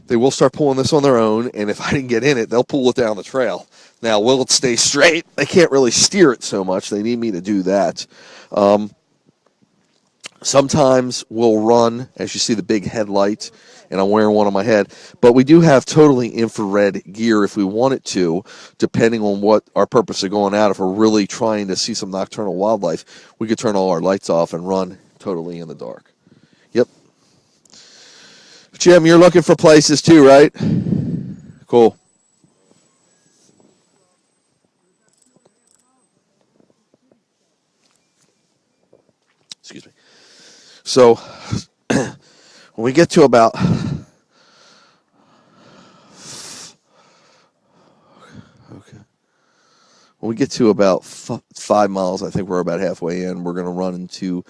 They will start pulling this on their own, and if I didn't get in it, they'll pull it down the trail. Now, will it stay straight? They can't really steer it so much. They need me to do that. Sometimes we'll run, as you see the big headlight, and I'm wearing one on my head. But we do have totally infrared gear if we wanted to, depending on what our purpose of going out. If we're really trying to see some nocturnal wildlife, we could turn all our lights off and run totally in the dark. Yep. Jim, you're looking for places too, right? Cool. Excuse me. So when we get to about when we get to about 5 miles, I think we're about halfway in. We're going to run into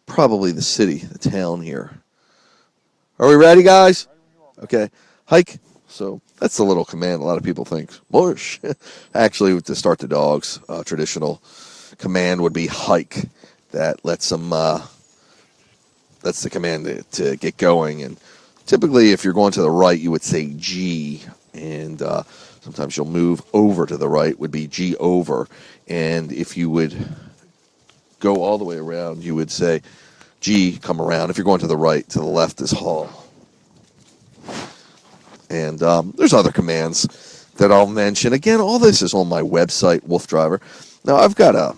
probably the city, the town here. Are we ready, guys? Okay. Hike. So that's the little command a lot of people think. Mush. Actually, to start the dogs, traditional command would be hike. That lets them, that's the command to get going. And typically, if you're going to the right, you would say G. And sometimes you'll move over to the right, would be G over. And if you would go all the way around, you would say G, come around. If you're going to the right, to the left is haul. And there's other commands that I'll mention. Again, all this is on my website, WooFDriver. Now, I've got a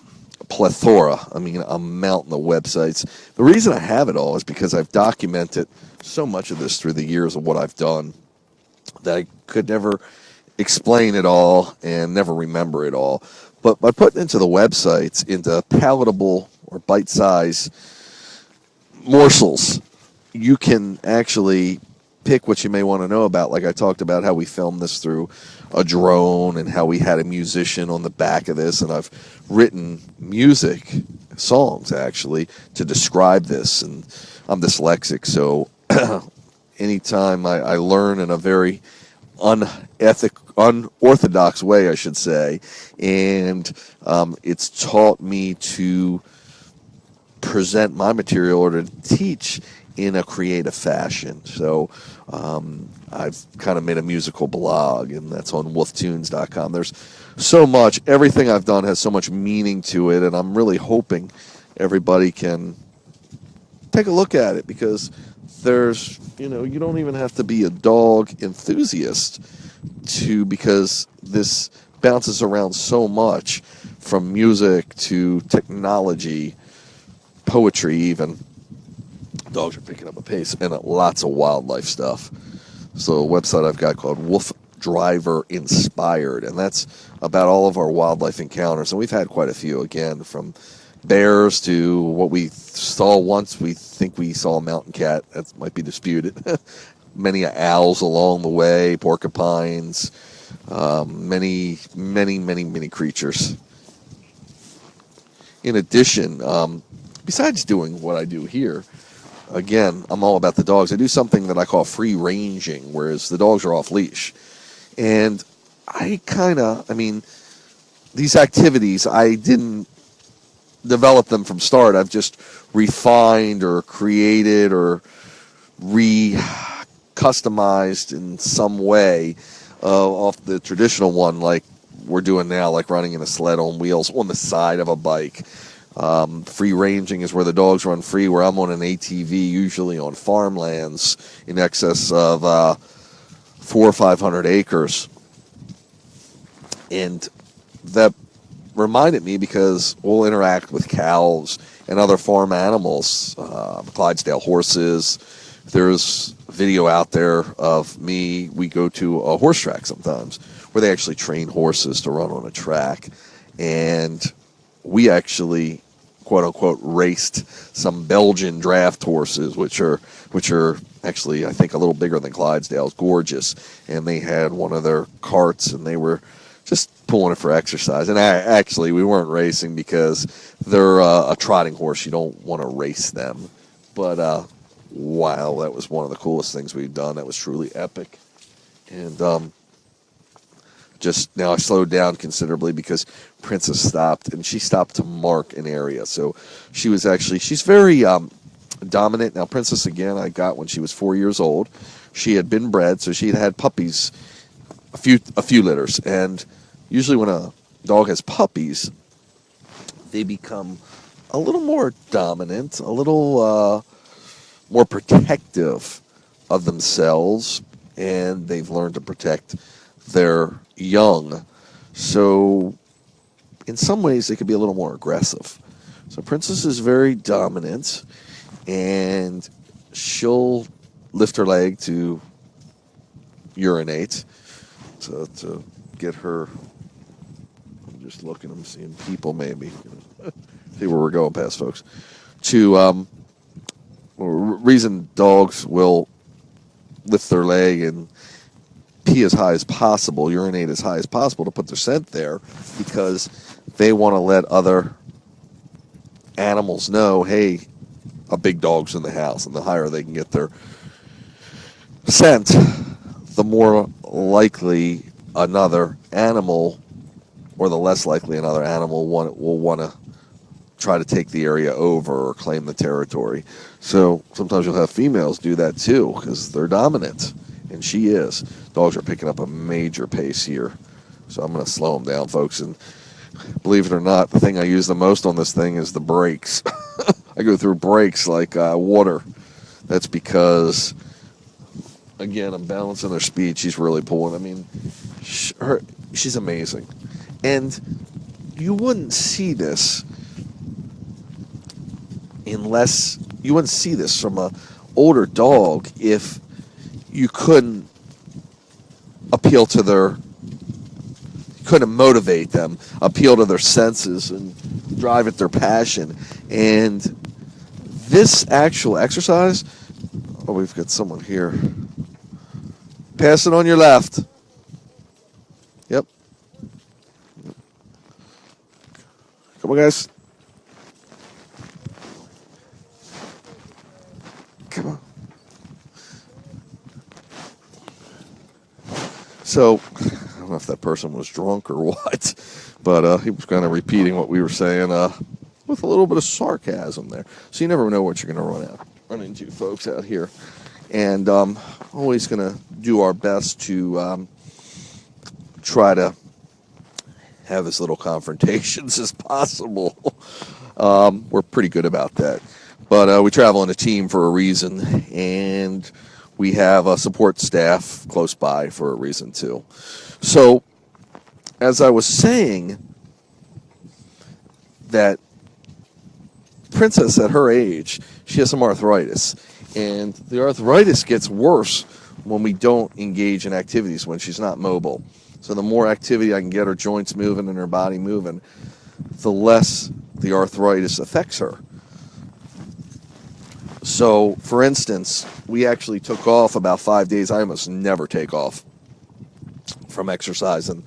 plethora, a mountain of websites. The reason I have it all is because I've documented so much of this through the years of what I've done that I could never explain it all and never remember it all. But by putting into the websites into palatable or bite-sized morsels, you can actually pick what you may want to know about. Like I talked about how we filmed this through a drone and how we had a musician on the back of this, and I've written music, songs actually, to describe this, and I'm dyslexic, so anytime I learn in a very unorthodox way, I should say, and it's taught me to present my material or to teach in a creative fashion. So I've kind of made a musical blog, and that's on wooftunes.com. There's so much. Everything I've done has so much meaning to it, and I'm really hoping everybody can take a look at it, because there's, you don't even have to be a dog enthusiast because this bounces around so much, from music to technology, poetry even. Dogs are picking up a pace, and lots of wildlife stuff. So a website I've got called WooFDriver Inspired, and that's about all of our wildlife encounters. And we've had quite a few, again, from bears to what we saw once. We think we saw a mountain cat. That might be disputed. Many owls along the way, porcupines, many creatures. In addition, besides doing what I do here, again, I'm all about the dogs. I do something that I call free ranging, whereas the dogs are off leash. And these activities, I didn't develop them from start. I've just refined or created or customized in some way off the traditional one, like we're doing now, like running in a sled on wheels on the side of a bike. Free ranging is where the dogs run free, where I'm on an ATV, usually on farmlands in excess of 400 or 500 acres. And that reminded me because we'll interact with cows and other farm animals, Clydesdale horses. There's video out there of me. We go to a horse track sometimes where they actually train horses to run on a track. And we actually, quote unquote, raced some Belgian draft horses, which are actually, I think, a little bigger than Clydesdales, gorgeous. And they had one of their carts, and they were just pulling it for exercise. And actually, we weren't racing because they're a trotting horse. You don't want to race them. But wow, that was one of the coolest things we've done. That was truly epic. And just now I slowed down considerably because Princess stopped, and she stopped to mark an area. So she's very dominant. Now, Princess, again, I got when she was 4 years old. She had been bred, so she had had puppies, a few litters. And usually when a dog has puppies, they become a little more dominant, a little more protective of themselves, and they've learned to protect their young. So in some ways they could be a little more aggressive. So Princess is very dominant, and she'll lift her leg to urinate to get her. I'm just looking, I'm seeing people maybe. See where we're going past, folks. To reason dogs will lift their leg and pee as high as possible, urinate as high as possible to put their scent there, because they want to let other animals know, hey, a big dog's in the house. And the higher they can get their scent, the more likely another animal, or the less likely another animal will want to try to take the area over or claim the territory. So sometimes you'll have females do that too because they're dominant, and she is. Dogs are picking up a major pace here, so I'm going to slow them down, folks. And believe it or not, the thing I use the most on this thing is the brakes. I go through brakes like water. That's because, again, I'm balancing her speed. She's really pulling. I mean, she's amazing. And you wouldn't see this from an older dog if you couldn't couldn't motivate them, appeal to their senses, and drive at their passion. And this actual exercise, oh, we've got someone here. Pass it on your left. Yep. Come on, guys. Come on. So, I don't know if that person was drunk or what, but he was kind of repeating what we were saying with a little bit of sarcasm there. So you never know what you're going to run into, folks, out here. And always going to do our best to try to have as little confrontations as possible. We're pretty good about that. But we travel in a team for a reason, and we have a support staff close by for a reason too. So, as I was saying, that Princess at her age, she has some arthritis. And the arthritis gets worse when we don't engage in activities, when she's not mobile. So the more activity I can get her joints moving and her body moving, the less the arthritis affects her. So, for instance, we actually took off about 5 days. I almost never take off from exercising.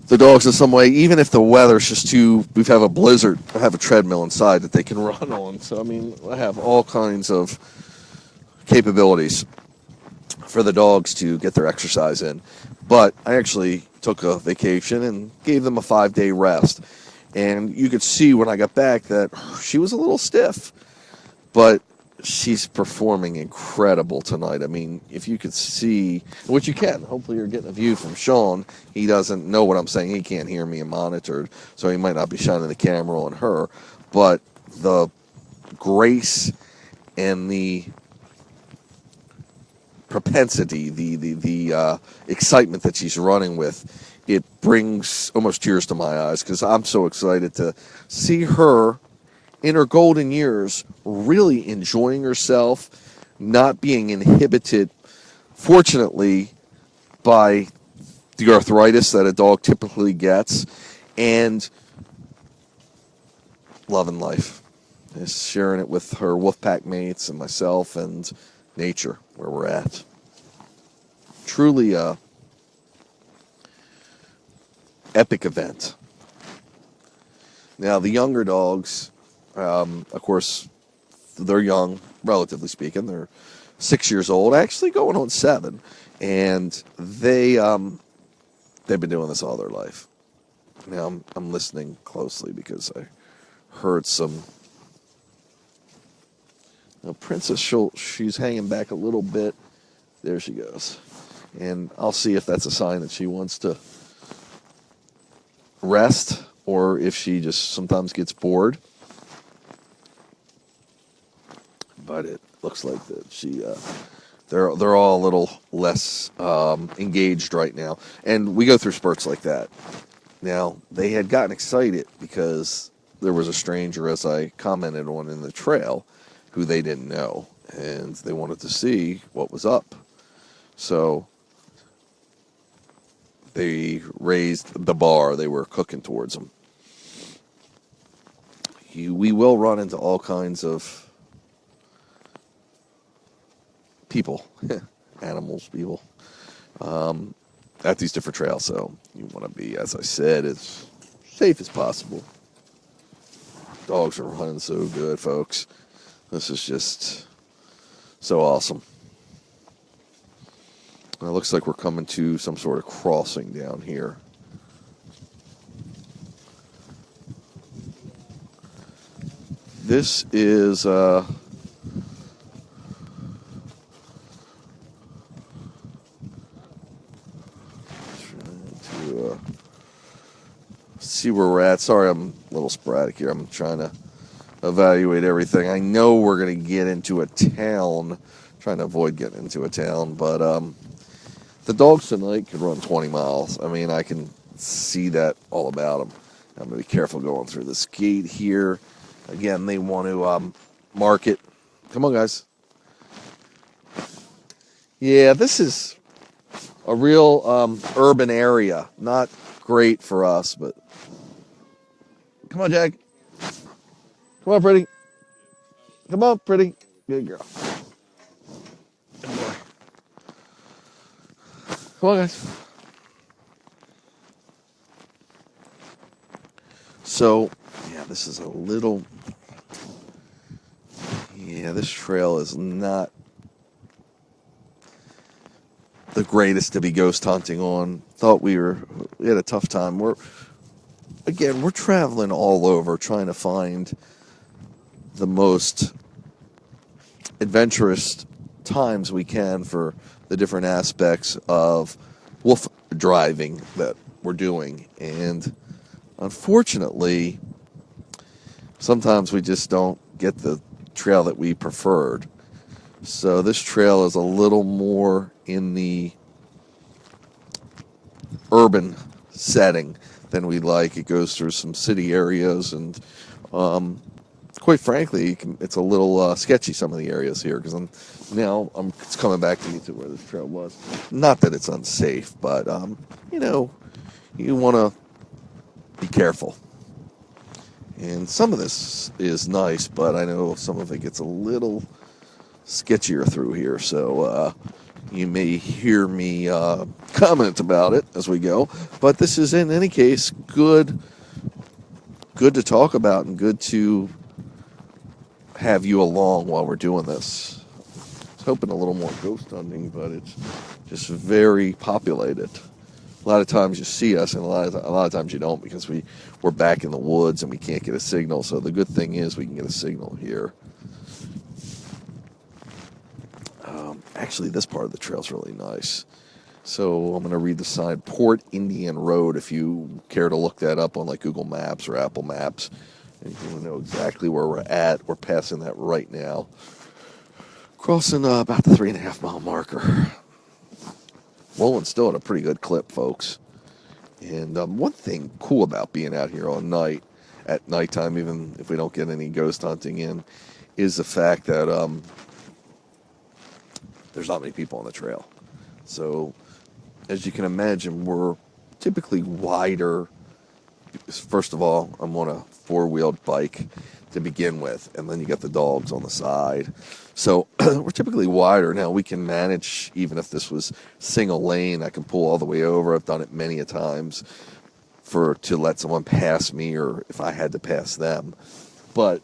The dogs in some way, even if the weather's just we have a blizzard, I have a treadmill inside that they can run on. So, I mean, I have all kinds of capabilities for the dogs to get their exercise in. But I actually took a vacation and gave them a 5-day rest. And you could see when I got back that she was a little stiff. But she's performing incredible tonight. I mean, if you could see, which you can, hopefully you're getting a view from Sean. He doesn't know what I'm saying. He can't hear me monitored, so he might not be shining the camera on her. But the grace and the propensity, the excitement that she's running with, it brings almost tears to my eyes because I'm so excited to see her in her golden years really enjoying herself, not being inhibited, fortunately, by the arthritis that a dog typically gets, and loving life. Is sharing it with her wolf pack mates and myself and nature where we're at. Truly a epic event. Now the younger dogs, of course, they're young, relatively speaking. They're 6 years old, actually going on 7, and they've been doing this all their life. Now I'm listening closely because I heard some. Now, Princess, she's hanging back a little bit. There she goes. And I'll see if that's a sign that she wants to rest or if she just sometimes gets bored. But it looks like that they're all a little less engaged right now. And we go through spurts like that. Now, they had gotten excited because there was a stranger, as I commented on in the trail, who they didn't know, and they wanted to see what was up. So they raised the bar. They were cooking towards them. We will run into all kinds of people, animals, people, at these different trails. So you want to be, as I said, as safe as possible. Dogs are running so good, folks. This is just so awesome. It looks like we're coming to some sort of crossing down here. This is trying to see where we're at. Sorry, I'm a little sporadic here. I'm trying to evaluate everything. I know we're going to get into a town. Trying to avoid getting into a town, but the dogs tonight could run 20 miles. I mean, I can see that all about them. I'm going to be careful going through this gate here. Again, they want to mark it. Come on, guys. Yeah, this is a real urban area. Not great for us, but come on, Jack. Come on, pretty. Come on, pretty. Good girl. Good boy. Come on, guys. So, yeah, this is a little... Yeah, this trail is not the greatest to be ghost hunting on. Thought we had a tough time. We're traveling all over trying to find the most adventurous times we can for the different aspects of wolf driving that we're doing. And unfortunately, sometimes we just don't get the trail that we preferred. So this trail is a little more in the urban setting than we like. It goes through some city areas, and quite frankly, it's a little sketchy, some of the areas here, because it's coming back to me to where this trail was. Not that it's unsafe, but you want to be careful. And some of this is nice, but I know some of it gets a little sketchier through here, so you may hear me comment about it as we go. But this is, in any case, good to talk about and good to have you along while we're doing this. I was hoping a little more ghost hunting, but it's just very populated. A lot of times you see us, and a lot of times you don't, because we're back in the woods and we can't get a signal. So the good thing is we can get a signal here. Actually, this part of the trail's really nice. So I'm going to read the sign, Port Indian Road, if you care to look that up on like Google Maps or Apple Maps. And you want to know exactly where we're at. We're passing that right now. Crossing about the 3.5 mile marker. Rolling still at a pretty good clip, folks. And one thing cool about being out here at nighttime, even if we don't get any ghost hunting in, is the fact that there's not many people on the trail. So, as you can imagine, we're typically wider. First of all, I'm on a four-wheeled bike to begin with, and then you got the dogs on the side. So we're typically wider. Now, we can manage, even if this was single lane, I can pull all the way over. I've done it many a times to let someone pass me, or if I had to pass them. But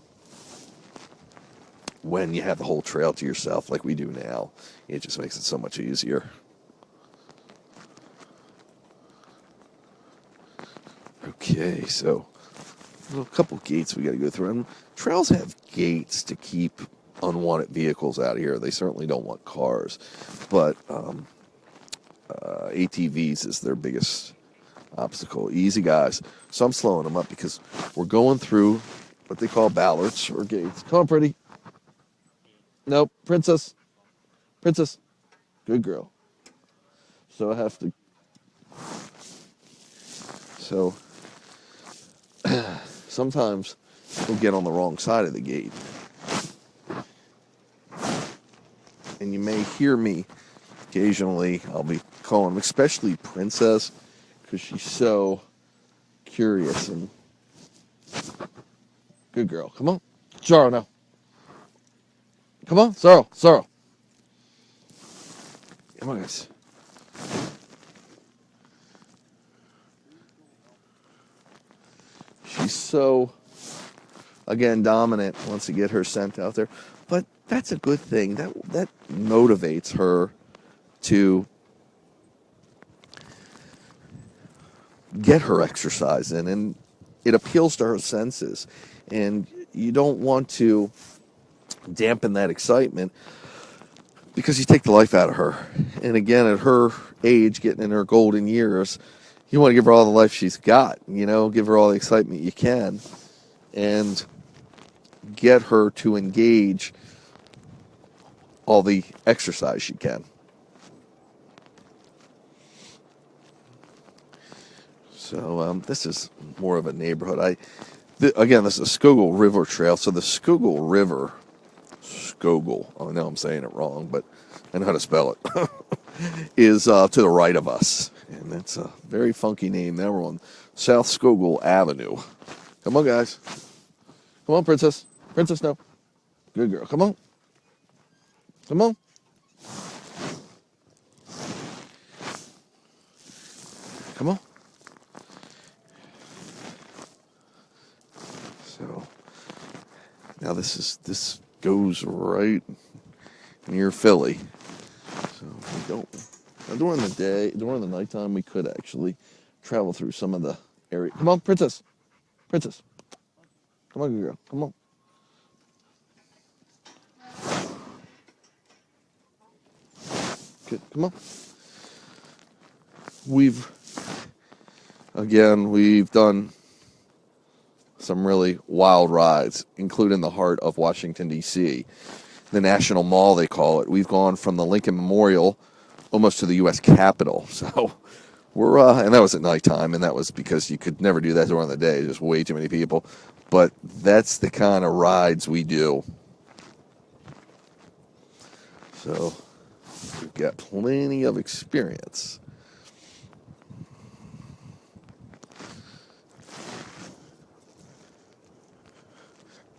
when you have the whole trail to yourself like we do now, it just makes it so much easier. Okay, so a couple gates we got to go through. And trails have gates to keep unwanted vehicles out of here. They certainly don't want cars, but ATVs is their biggest obstacle. Easy, guys. So I'm slowing them up because we're going through what they call ballards or gates. Come on, pretty. Nope, princess. Princess. Good girl. So I have to. So sometimes we'll get on the wrong side of the gate. And you may hear me occasionally. I'll be calling, especially Princess, because she's so curious and good girl. Come on. Sorrow now. Come on. Sorrow. Sorrow. Come on, guys. She's so, again, dominant, wants to get her scent out there. But that's a good thing. That motivates her to get her exercise in, and it appeals to her senses. And you don't want to dampen that excitement because you take the life out of her. And again, at her age, getting in her golden years, you want to give her all the life she's got, give her all the excitement you can, and get her to engage all the exercise she can. So this is more of a neighborhood. Again, this is a Schuylkill River Trail. So the Schuylkill River, I know I'm saying it wrong, but I know how to spell it, is to the right of us. And that's a very funky name. Now we're on South Schuylkill Avenue. Come on, guys. Come on, Princess. Princess, no. Good girl. Come on. Come on. Come on. So now this goes right near Philly. So we don't. Now during the nighttime, we could actually travel through some of the area. Come on, Princess. Princess. Come on, good girl. Come on. Good. Come on. We've done some really wild rides, including the heart of Washington, D.C., the National Mall, they call it. We've gone from the Lincoln Memorial almost to the U.S. Capitol. So we're, and that was at nighttime, and that was because you could never do that during the day. There's way too many people. But that's the kind of rides we do. So we've got plenty of experience.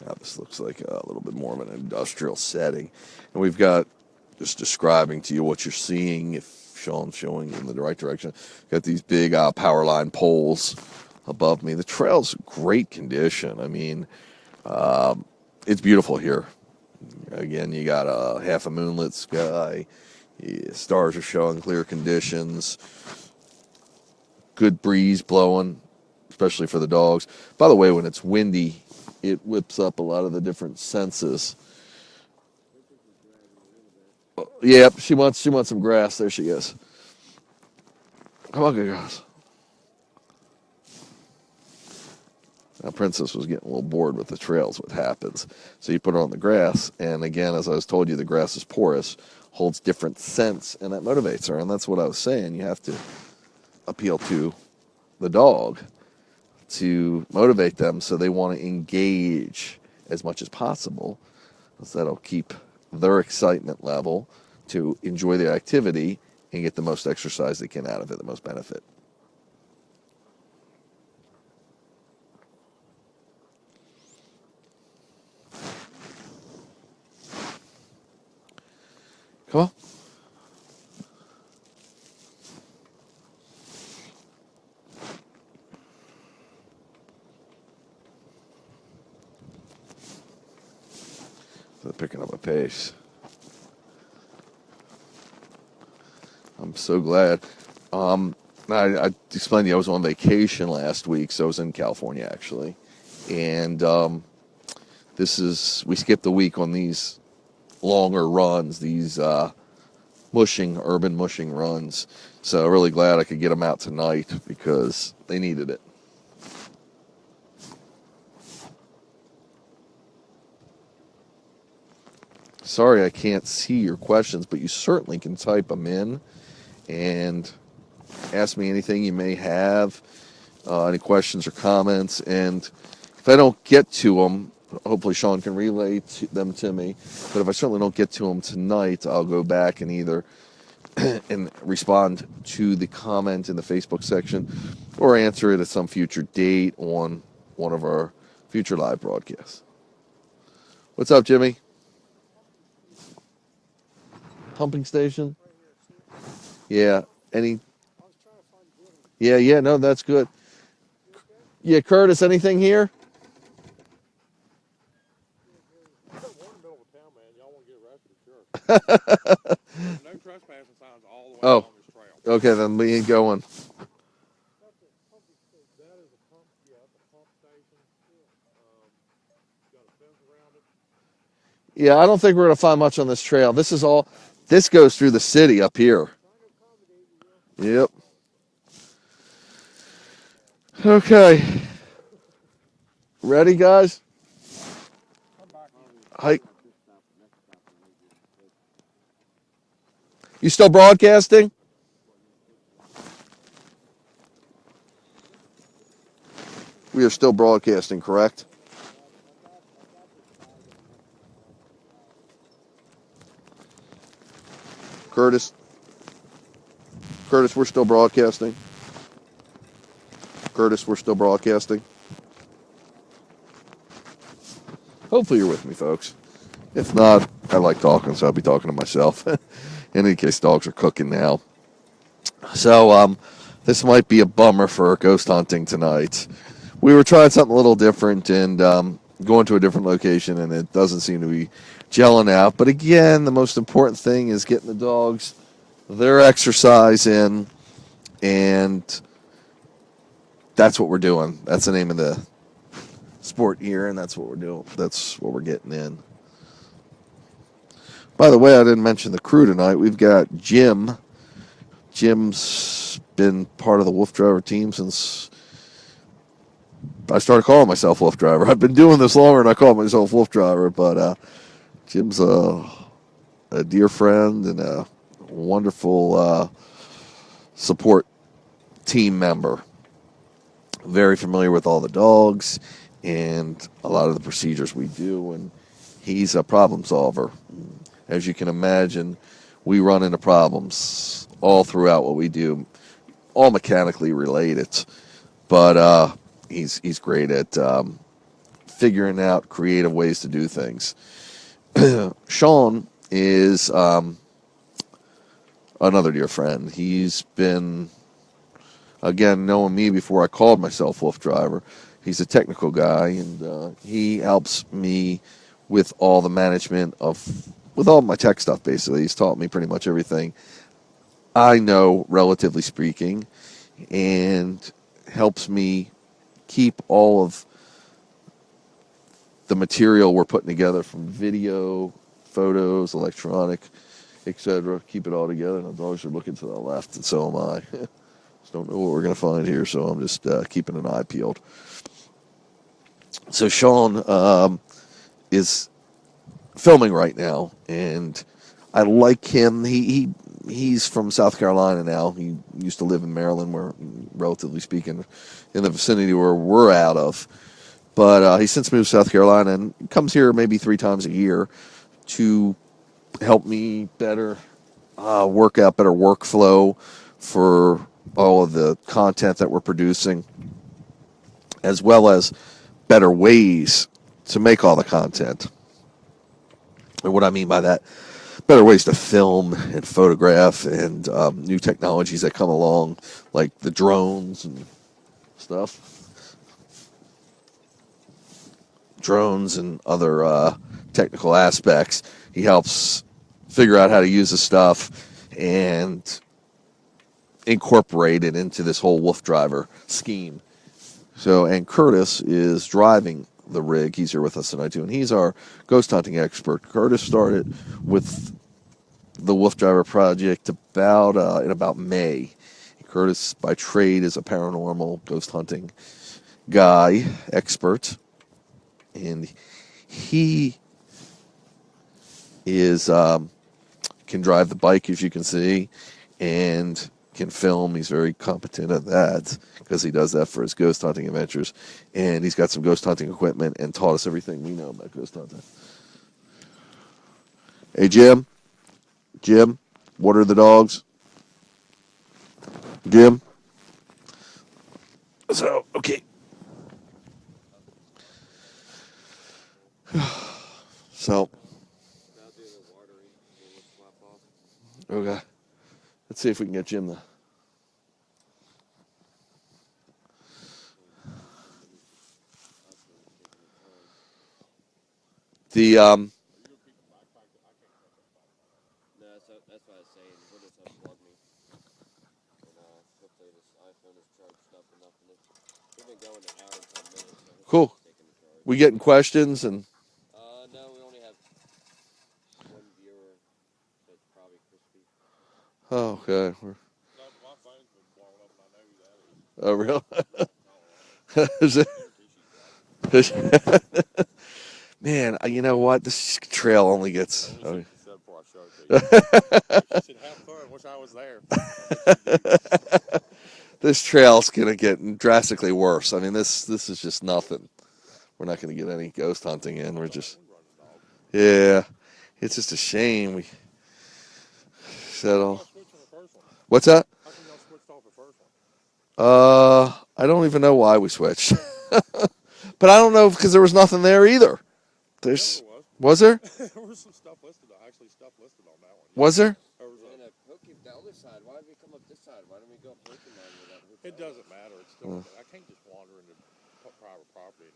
Now this looks like a little bit more of an industrial setting. And we've got, just describing to you what you're seeing, if Sean's showing you in the right direction, got these big power line poles above me. The trail's great condition. I mean, it's beautiful here. Again, you got a half a moonlit sky. Stars are showing, clear conditions. Good breeze blowing, especially for the dogs. By the way, when it's windy, it whips up a lot of the different senses. Yep, she wants some grass. There she is. Come on, good girls. Now, Princess was getting a little bored with the trails, what happens. So you put her on the grass, and again, as I was told you, the grass is porous, holds different scents, and that motivates her. And that's what I was saying. You have to appeal to the dog to motivate them so they want to engage as much as possible. So that'll keep their excitement level to enjoy the activity and get the most exercise they can out of it, the most benefit. Come on. They're picking up a pace. I'm so glad. I explained to you I was on vacation last week, so I was in California actually, and we skipped a week on these longer runs, these urban mushing runs. So really glad I could get them out tonight because they needed it. Sorry I can't see your questions, but you certainly can type them in and ask me anything you may have, any questions or comments. And if I don't get to them, hopefully Sean can relay them to me. But if I certainly don't get to them tonight, I'll go back and either and respond to the comment in the Facebook section or answer it at some future date on one of our future live broadcasts. What's up, Jimmy? Pumping station? Yeah. Any? Yeah, no, that's good. Yeah, Curtis, anything here? Oh, okay, then we ain't going. Yeah, I don't think we're going to find much on this trail. This goes through the city up here. Yep. Okay. Ready, guys? Hike. You still broadcasting? We are still broadcasting, correct? Curtis, we're still broadcasting. Curtis, we're still broadcasting. Hopefully you're with me, folks. If not, I like talking, so I'll be talking to myself. In any case, dogs are cooking now. So, this might be a bummer for ghost hunting tonight. We were trying something a little different and going to a different location, and it doesn't seem to be gelling out. But again, the most important thing is getting the dogs their exercise in, and that's what we're doing. That's the name of the sport here, and that's what we're doing. That's what we're getting in. By the way, I didn't mention the crew tonight. We've got Jim. Jim's been part of the WooFDriver team since I started calling myself WooFDriver. I've been doing this longer than I call myself WooFDriver, but Jim's a dear friend and a wonderful support team member. Very familiar with all the dogs and a lot of the procedures we do, and he's a problem solver. As you can imagine, we run into problems all throughout what we do, all mechanically related, but he's great at figuring out creative ways to do things. Sean is another dear friend. He's been, again, knowing me before I called myself WooFDriver. He's a technical guy, and he helps me with all the management with all my tech stuff, basically. He's taught me pretty much everything I know, relatively speaking, and helps me keep all of the material we're putting together from video, photos, electronic, etc. Keep it all together. And the dogs are looking to the left, and so am I. Just don't know what we're going to find here, so I'm just keeping an eye peeled. So Sean is filming right now, and I like him. He's from South Carolina now. He used to live in Maryland, where, relatively speaking, in the vicinity where we're out of. But he's since moved to South Carolina and comes here maybe 3 times a year to help me better work out better workflow for all of the content that we're producing, as well as better ways to make all the content. And what I mean by that, better ways to film and photograph, and new technologies that come along, like the drones and stuff. Drones and other technical aspects. He helps figure out how to use the stuff and incorporate it into this whole WooFDriver scheme. So, and Curtis is driving the rig. He's here with us tonight too, and he's our ghost hunting expert. Curtis started with the WooFDriver project in about May. Curtis, by trade, is a paranormal ghost hunting guy expert, and he is can drive the bike, as you can see, and can film. He's very competent at that because he does that for his ghost hunting adventures, and he's got some ghost hunting equipment and taught us everything we know about ghost hunting. Hey, Jim, water the dogs. Jim. So, okay. So, okay. Let's see if we can get Jim the No, that's what I was saying. He'll just unplug me. And hopefully this iPhone is charged up enough. And we've been going an hour and 10 minutes. So cool. taking the charge. We getting questions and. No, we only have one viewer. That's probably crispy. Oh, okay. My phone's been blown up, and I know who that is. Oh, really? Is it? Man, you know what? This trail only gets. Only she said before I showed it to you. She said, "Have fun. Wish I was there." This trail's gonna get drastically worse. I mean, this is just nothing. We're not gonna get any ghost hunting in. We're just, yeah. It's just a shame we settle. What's that? How come y'all switched off the first one? I don't even know why we switched. But I don't know, because there was nothing there either. Yes, there Was there? There was some stuff listed. Actually, stuff listed on that one. Was there? There was And the other side. Why did we come up this side? Why didn't we go up Pokemon with that hotel? It doesn't matter. It's still. I can't just wander into private property.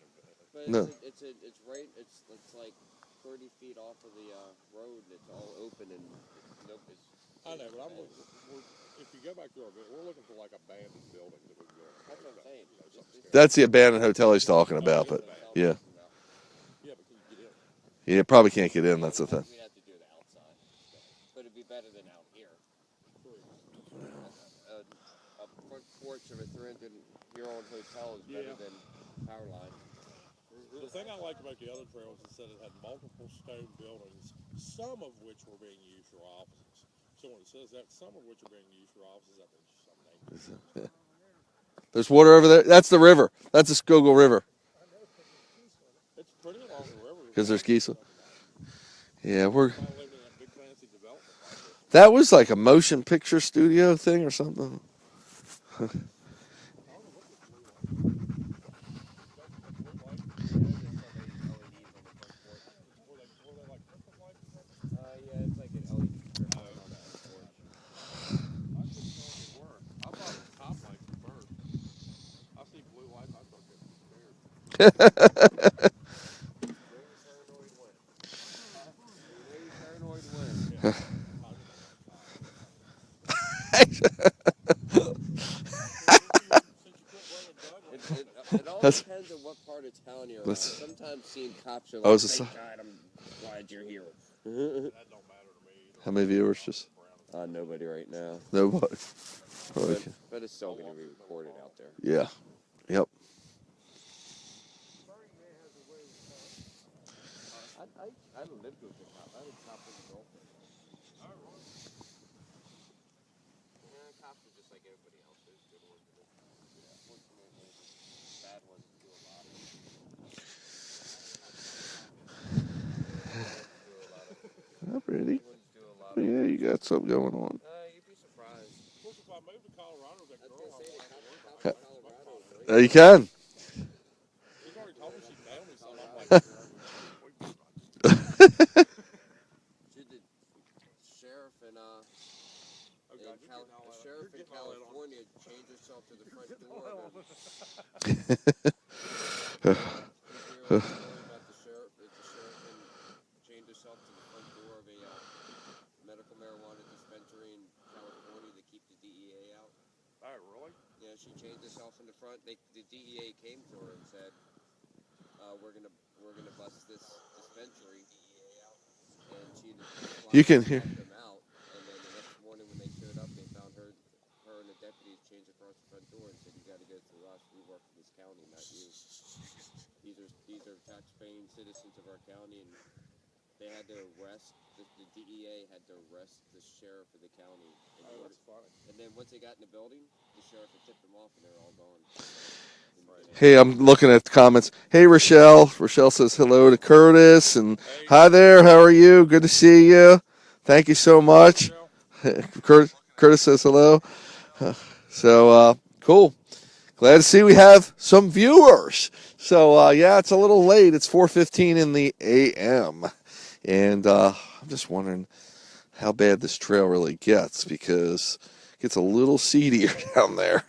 But No. it's right. It's like 30 feet off of the road, and it's all open and nope. I know, but if you go back to our we're looking for like abandoned buildings that we can go in. That's what I'm saying. That's the abandoned hotel he's talking about, but yeah. Yeah, but can you get in? Yeah, probably can't get in, that's the thing. We'd have to do the outside. But it'd be better than out here. A front porch of a 300-year-old hotel is better than power line. The thing I liked about the other trails is that it had multiple stone buildings, some of which were being used for offices. So when it says that some of which are being used for offices, that means some. There's water over there. That's the river. That's the Scogle River. It's pretty along the river. Because there's geese. Yeah, That that was like a motion picture studio thing or something. Yeah, it's like an LED strip on the porch. I couldn't tell if it were. I thought it was top lights at first. I see blue lights. I start getting scared. Paranoid wind. Paranoid wind. It all depends on what part of town you're in. Sometimes seeing cops are like, thank God, I'm glad you're here. That don't matter to me either. How many viewers? Just Nobody right now. nobody. Okay. But it's still going to be recorded out there. Yeah. Yep. I lived with the cop. I was a cop with a girlfriend. Yeah, cops are just like everybody else. There's good ones and unfortunately, bad ones do a lot of it. Not really. Good ones do a lot of Yeah, it. you got something going on. You'd be surprised. Of course, if I moved to Colorado, that I was girl going to say, I the like to work cops on, in Colorado are great. You can. she's already told me she found me something. I'm like, She did sheriff in sheriff in California changed herself to the front door of a story about the sheriff. The sheriff chained herself to the front door of a medical marijuana dispensary in California to keep the DEA out. oh, really? Yeah, she chained herself in the front. The DEA came to her and said, "We're gonna bust this dispensary," and she You can hear. helped them out. And then the next morning when they showed up, they found her and the deputies changed across the front door and said, "You got to go through us. We work for this county, not you. These are tax-paying citizens of our county." And they had to arrest the DEA had to arrest the sheriff of the county. Oh, that's funny. And then once they got in the building, the sheriff had tipped them off, and they were all gone. Hey, I'm looking at the comments. Hey, Rochelle. Rochelle says hello to Curtis. And hi there. How are you? Good to see you. Thank you so much. Curtis says hello. So, cool. Glad to see we have some viewers. So, yeah, it's a little late. It's 4:15 in the a.m. And I'm just wondering how bad this trail really gets, because it gets a little seedier down there.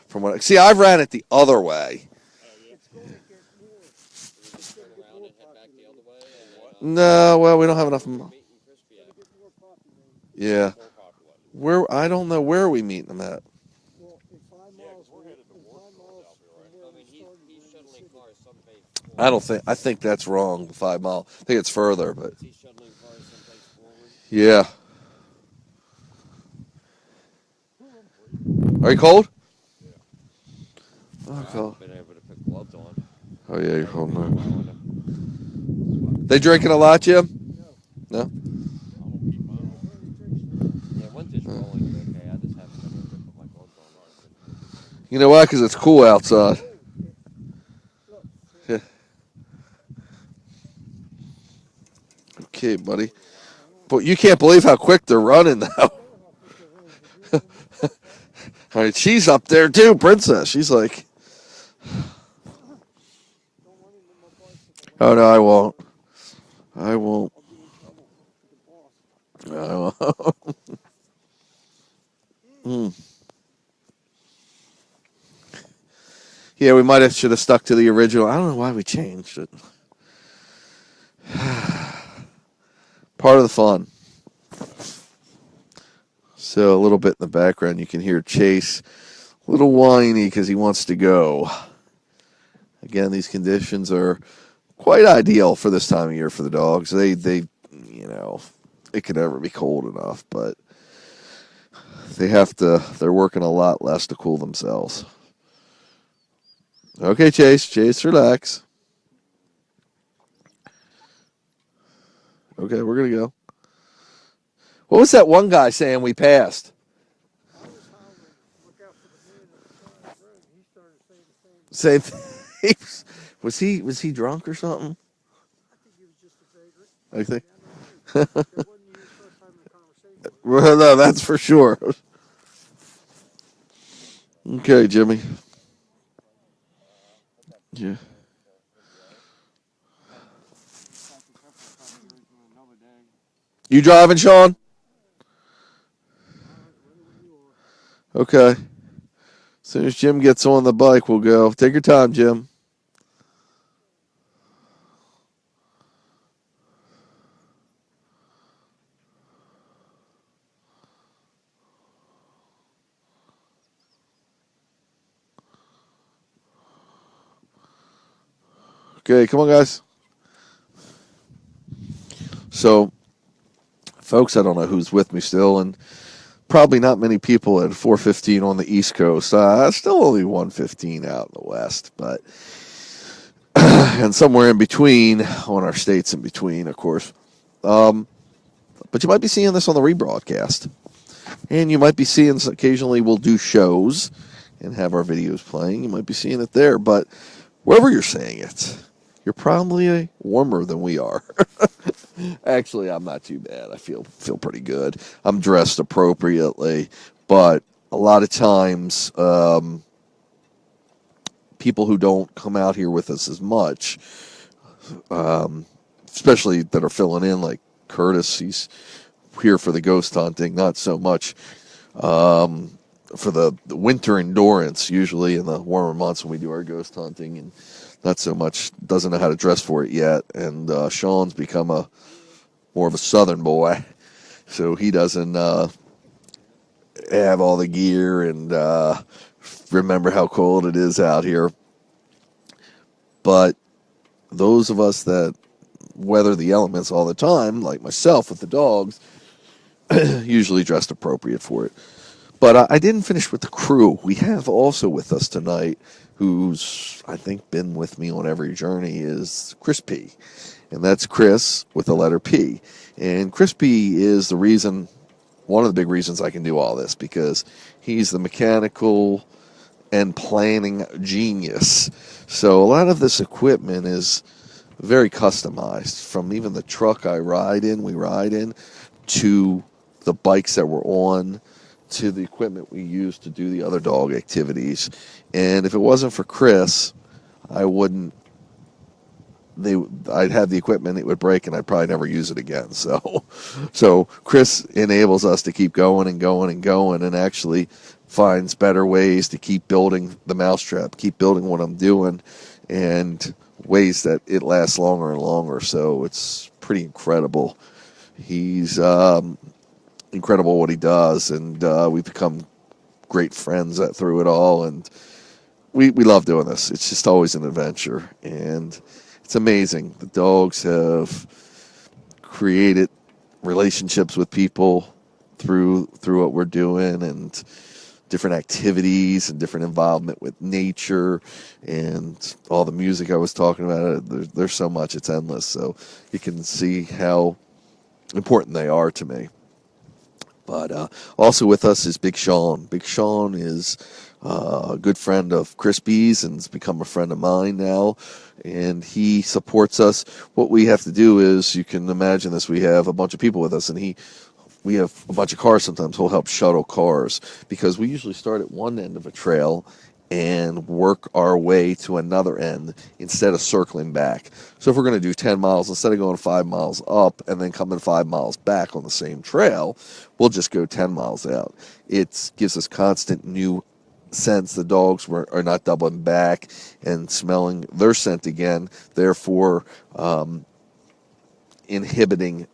From what see, I've ran it the other way. No, well, we don't have enough. Yeah. Where I don't know where are we meeting them at. I think that's wrong. 5 mile. I think it's further, but yeah. Are you cold? Oh, cold. Been able to put gloves on. Oh yeah, you're holding on. They drinking a lot, Jim? No. Yeah, once it's rolling, okay. I just haven't been able to put my gloves on. You know why? Because it's cool outside. Yeah. Okay, buddy. But you can't believe how quick they're running now. All right, she's up there too, Princess. She's like, oh no, I won't. I won't. I won't. Yeah, we should have stuck to the original. I don't know why we changed it. Part of the fun. So a little bit in the background, you can hear Chase, a little whiny because he wants to go. Again, these conditions are quite ideal for this time of year for the dogs. They it could never be cold enough, but they're working a lot less to cool themselves. Okay, Chase, relax. Okay, we're going to go. What was that one guy saying we passed? Same thing. Was he drunk or something? I think. Well, no, that's for sure. Okay, Jimmy. Yeah. You driving, Sean? Okay. As soon as Jim gets on the bike, we'll go. Take your time, Jim. Okay, come on, guys. So, Folks, I don't know who's with me still, and probably not many people at 4:15 on the East Coast. Still only 1:15 out in the West, but and somewhere in between on our states in between, of course. But you might be seeing this on the rebroadcast, and you might be seeing occasionally we'll do shows and have our videos playing. You might be seeing it there, but wherever you're seeing it, you're probably warmer than we are. Actually, I'm not too bad. I feel pretty good. I'm dressed appropriately, but a lot of times, people who don't come out here with us as much, especially that are filling in, like Curtis, he's here for the ghost hunting, not so much for the winter endurance, usually in the warmer months when we do our ghost hunting, and not so much doesn't know how to dress for it yet. And Sean's become more of a southern boy, so he doesn't have all the gear and remember how cold it is out here. But those of us that weather the elements all the time, like myself with the dogs, usually dressed appropriate for it. But I didn't finish with the crew. We have also with us tonight, who's, I think, been with me on every journey, is Chris P. And that's Chris with the letter P. And Chris P is the reason, one of the big reasons I can do all this, because he's the mechanical and planning genius. So a lot of this equipment is very customized, from even the truck we ride in, to the bikes that we're on, to the equipment we use to do the other dog activities. And if it wasn't for Chris, I'd have the equipment, it would break, and I'd probably never use it again. So Chris enables us to keep going and going and going, and actually finds better ways to keep building the mousetrap, keep building what I'm doing, and ways that it lasts longer and longer. So it's pretty incredible. He's incredible what he does, and we've become great friends through it all, and we love doing this. It's just always an adventure, and it's amazing. The dogs have created relationships with people through what we're doing, and different activities and different involvement with nature, and all the music I was talking about. There's so much, it's endless. So you can see how important they are to me. But also with us is Big Sean. Big Sean is a good friend of Chris B's and has become a friend of mine now. And he supports us. What we have to do is, you can imagine this, we have a bunch of people with us, and we have a bunch of cars sometimes. He'll help shuttle cars, because we usually start at one end of a trail and work our way to another end instead of circling back. So if we're going to do 10 miles, instead of going 5 miles up and then coming 5 miles back on the same trail, we'll just go 10 miles out. It gives us constant new scents. The dogs are not doubling back and smelling their scent again, therefore inhibiting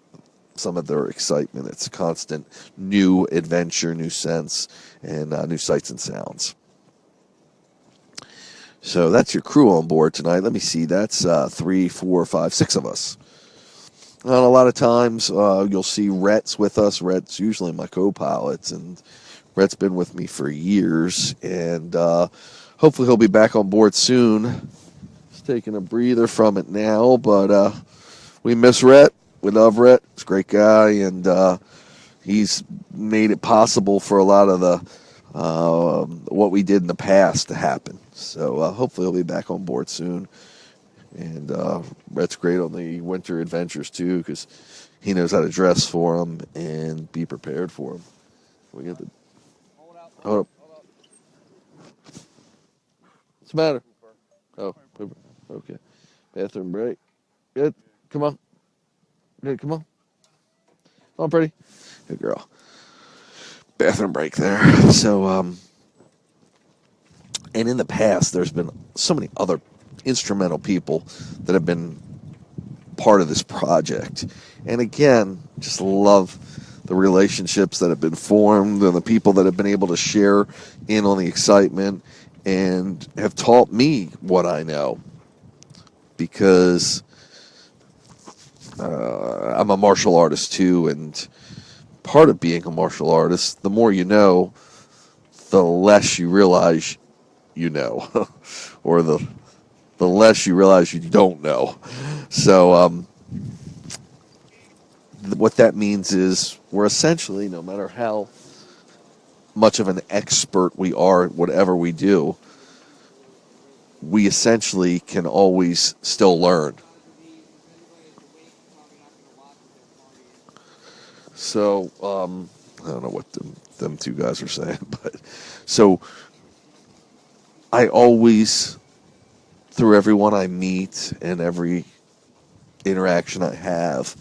some of their excitement. It's constant new adventure, new scents, and new sights and sounds. So that's your crew on board tonight. Let me see. That's 3, 4, 5, 6 of us. And a lot of times you'll see Rhett's with us. Rhett's usually my co-pilot, and Rhett's been with me for years. And hopefully he'll be back on board soon. He's taking a breather from it now, but we miss Rhett. We love Rhett. He's a great guy, and he's made it possible for a lot of the what we did in the past to happen. So hopefully he'll be back on board soon. And Rhett's great on the winter adventures too, because he knows how to dress for them and be prepared for them. We got the hold up. What's the matter? Oh, okay. Bathroom break. Good. Come on. Good. Come on. Come on, pretty. Good girl. Bathroom break there. So, and in the past, there's been so many other instrumental people that have been part of this project. And again, just love the relationships that have been formed and the people that have been able to share in on the excitement and have taught me what I know. Because I'm a martial artist too, and part of being a martial artist, the more you know, the less you realize you know, or the less you realize you don't know. So what that means is we're essentially, no matter how much of an expert we are at whatever we do, we essentially can always still learn. So I don't know what them two guys are saying, but so I always, through everyone I meet and every interaction I have,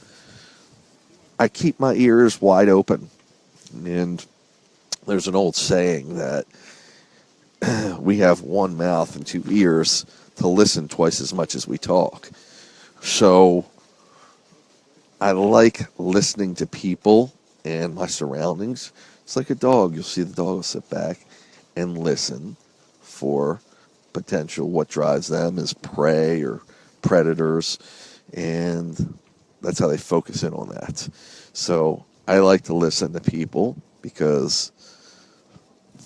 I keep my ears wide open. And there's an old saying that we have one mouth and two ears to listen twice as much as we talk. So I like listening to people and my surroundings. It's like a dog. You'll see the dog will sit back and listen for potential. What drives them is prey or predators, and that's how they focus in on that. So I like to listen to people because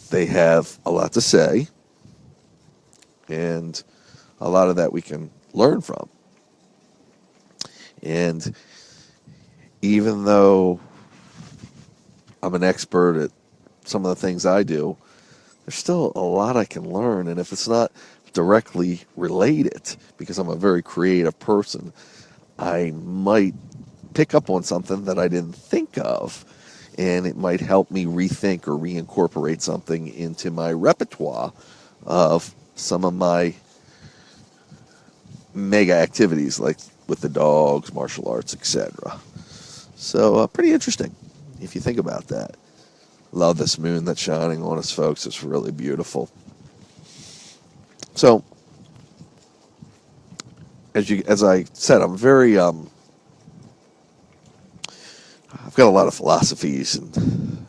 they have a lot to say, and a lot of that we can learn from. And even though I'm an expert at some of the things I do, there's still a lot I can learn. And if it's not directly related, because I'm a very creative person, I might pick up on something that I didn't think of. And it might help me rethink or reincorporate something into my repertoire of some of my mega activities, like with the dogs, martial arts, etc. So pretty interesting if you think about that. Love this moon that's shining on us, folks. It's really beautiful. So, as I said, I'm very I've got a lot of philosophies, and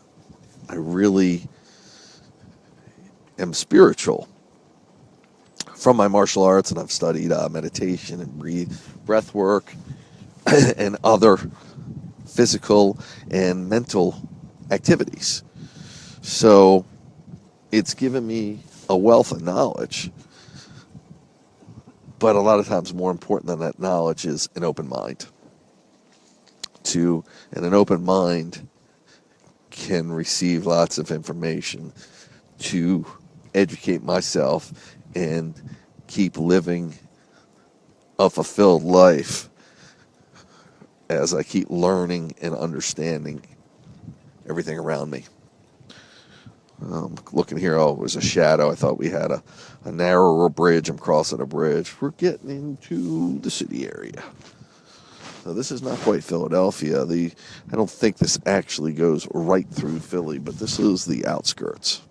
I really am spiritual from my martial arts, and I've studied meditation and breath work and other physical and mental activities. So it's given me a wealth of knowledge, but a lot of times more important than that knowledge is an open mind. And an open mind can receive lots of information to educate myself and keep living a fulfilled life as I keep learning and understanding everything around me. Looking here, oh, it was a shadow. I thought we had a narrower bridge. I'm crossing a bridge. We're getting into the city area. So this is not quite Philadelphia. I don't think this actually goes right through Philly, but this is the outskirts.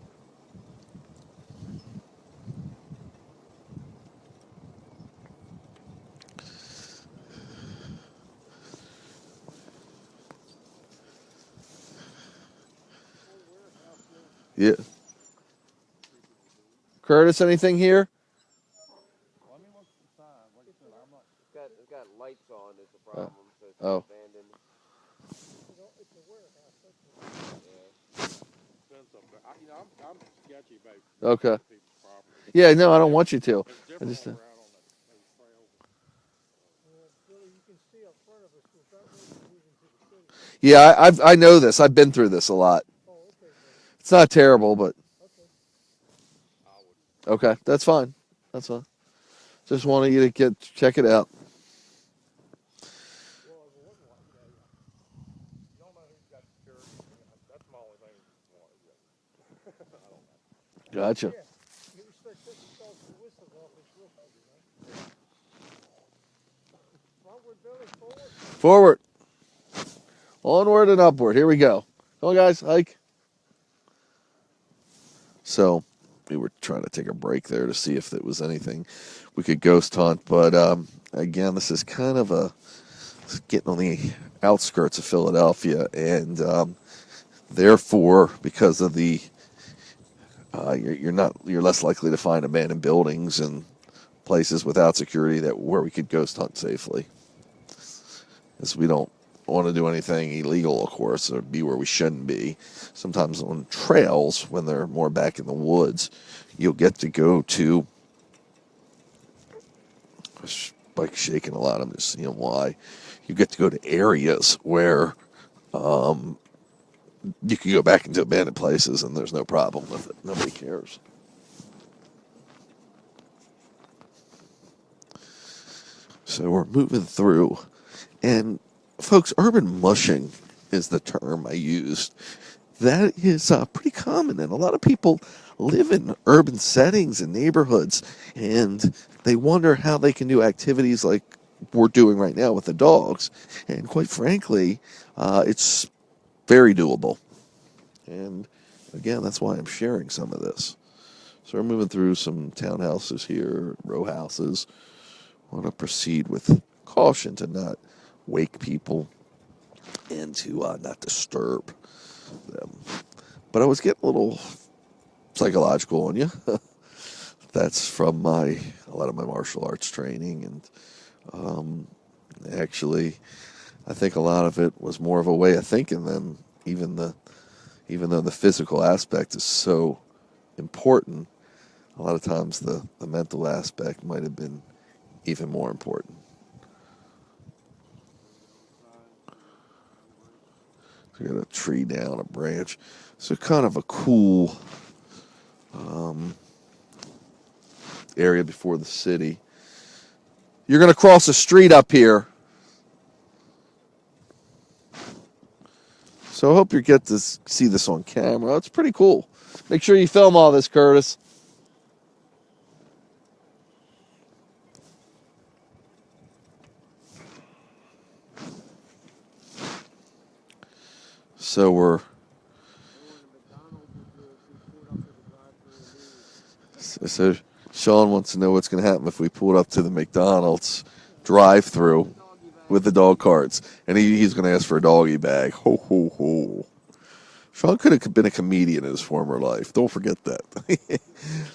Yeah. Curtis, anything here? It's got lights on. Is the problem? So it's Oh. abandoned. I'm sketchy about Okay. people's property. Yeah, no, I don't want you to. It's I different just. when we're out on those trails. Yeah, I know this. I've been through this a lot. It's not terrible, but okay, that's fine. That's fine. Just wanted you to check it out. Gotcha. Forward. Onward and upward. Here we go. Come on, guys. Hike. So we were trying to take a break there to see if there was anything we could ghost hunt. But again, this is kind of getting on the outskirts of Philadelphia. And therefore, because of the you're less likely to find abandoned buildings and places without security where we could ghost hunt safely. as we don't want to do anything illegal, of course, or be where we shouldn't be. Sometimes on trails, when they're more back in the woods, you'll get to go to, like shaking a lot, I'm just seeing why. You get to go to areas where you can go back into abandoned places and there's no problem with it. Nobody cares. So we're moving through. And folks, urban mushing is the term I used. That is pretty common, and a lot of people live in urban settings and neighborhoods, and they wonder how they can do activities like we're doing right now with the dogs. And quite frankly, it's very doable. And again, that's why I'm sharing some of this. So we're moving through some townhouses here, row houses. I want to proceed with caution to not wake people and to not disturb them. But I was getting a little psychological on you. That's from a lot of my martial arts training, and actually, I think a lot of it was more of a way of thinking than even though the physical aspect is so important. A lot of times, the mental aspect might have been even more important. We got a tree down, a branch. So kind of a cool area before the city. You're going to cross the street up here. So I hope you get to see this on camera. It's pretty cool. Make sure you film all this, Curtis. So so Sean wants to know what's going to happen if we pulled up to the McDonald's drive-through with the dog carts, and he's going to ask for a doggy bag. Ho ho ho! Sean could have been a comedian in his former life. Don't forget that.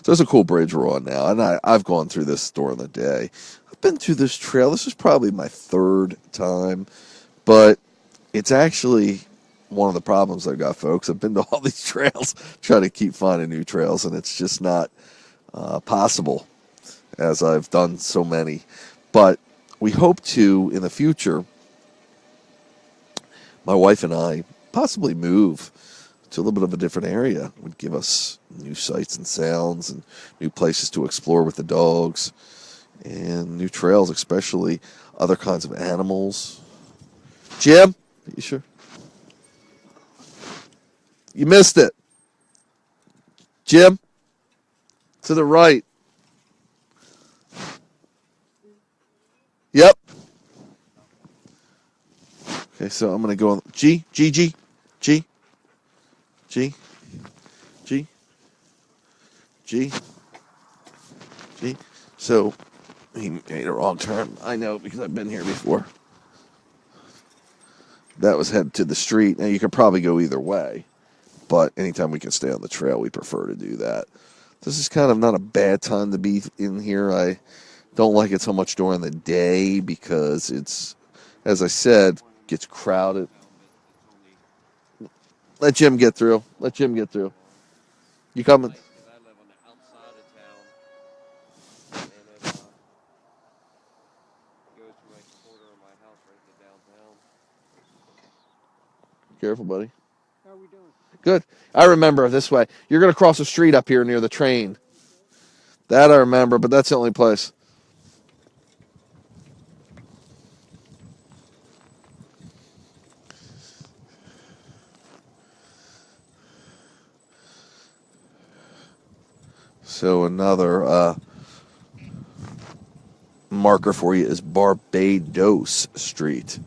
So it's a cool bridge we're on now, and I've gone through this during the day. I've been through this trail. This is probably my third time, but it's actually one of the problems I've got, folks. I've been to all these trails, trying to keep finding new trails, and it's just not possible, as I've done so many. But we hope to, in the future, my wife and I, possibly move to a little bit of a different area. It would give us new sights and sounds and new places to explore with the dogs and new trails, especially other kinds of animals. Jim, you sure? You missed it. Jim, to the right. Yep. Okay, so I'm going to go on G, G, G, G, G, G, G, G. So he made a wrong turn. I know because I've been here before. That was headed to the street. Now, you could probably go either way, but anytime we can stay on the trail, we prefer to do that. This is kind of not a bad time to be in here. I don't like it so much during the day because it's, as I said, gets crowded. Let Jim get through. Let Jim get through. You coming? Because I live on the outside of town, and it goes from like the corner of my house right to downtown. Careful, buddy. How are we doing? Good. I remember this way. You're going to cross the street up here near the train. That I remember, but that's the only place. So another marker for you is Barbados Street.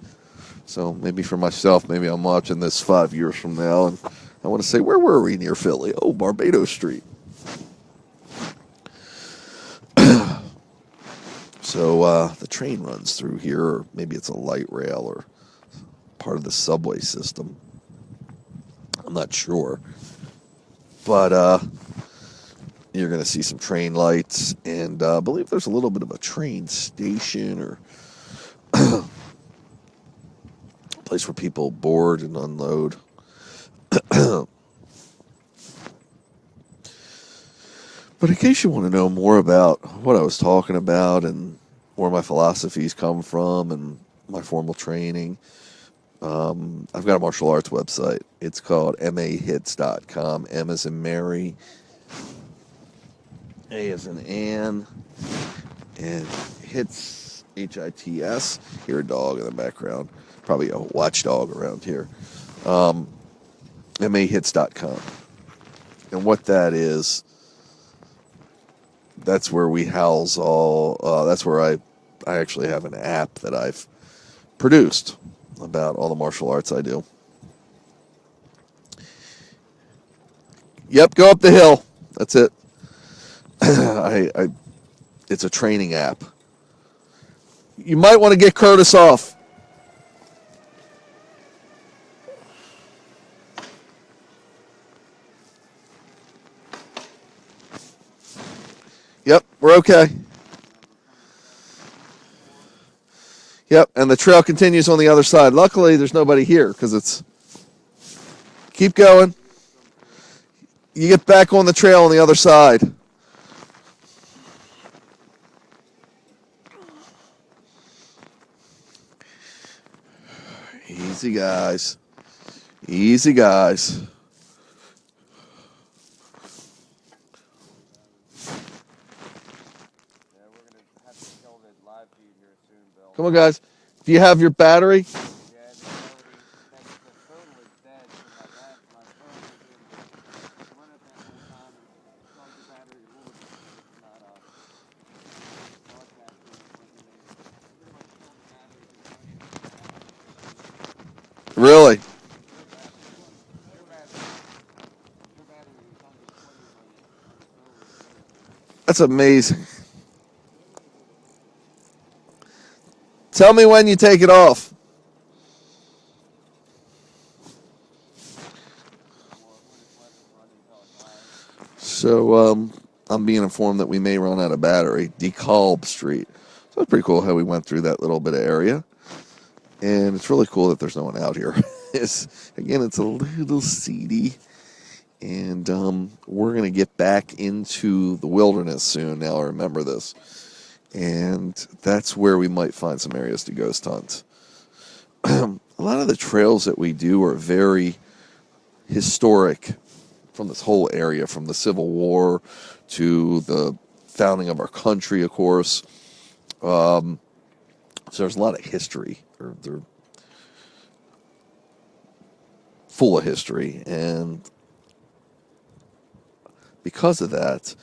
So maybe for myself, maybe I'm watching this 5 years from now, and I want to say, where were we near Philly? Oh, Barbados Street. So the train runs through here, or maybe it's a light rail or part of the subway system. I'm not sure. But you're going to see some train lights, and I believe there's a little bit of a train station or place where people board and unload. But in case you want to know more about what I was talking about and where my philosophies come from and my formal training, I've got a martial arts website. It's called mahits.com. M as in Mary, A as in Anne, and hits, Hits. Hear a dog in the background. Probably a watchdog around here. mahits.com. And what that is, that's where we house all, that's where I actually have an app that I've produced about all the martial arts I do. Yep, go up the hill. That's it. It's a training app. You might want to get Curtis off. Yep, we're okay. Yep, and the trail continues on the other side. Luckily, there's nobody here because it's... Keep going. You get back on the trail on the other side. Easy, guys. Easy, guys. Yeah, we're going to have to kill the live feed here soon, Bill. Come on, guys. Do you have your battery? Yeah, the phone was dead, so my phone was in. I went up that whole time and plugged the battery a little bit, but it's not broadcasting. Pretty much killed the battery. Really? Your battery was under 20 on the phone. That's amazing. Tell me when you take it off. So I'm being informed that we may run out of battery. DeKalb Street. So it's pretty cool how we went through that little bit of area. And it's really cool that there's no one out here. Again, it's a little seedy. And we're going to get back into the wilderness soon. Now I remember this. And that's where we might find some areas to ghost hunt. A lot of the trails that we do are very historic from this whole area, from the Civil War to the founding of our country, of course. So there's a lot of history. They're full of history. And because of that... The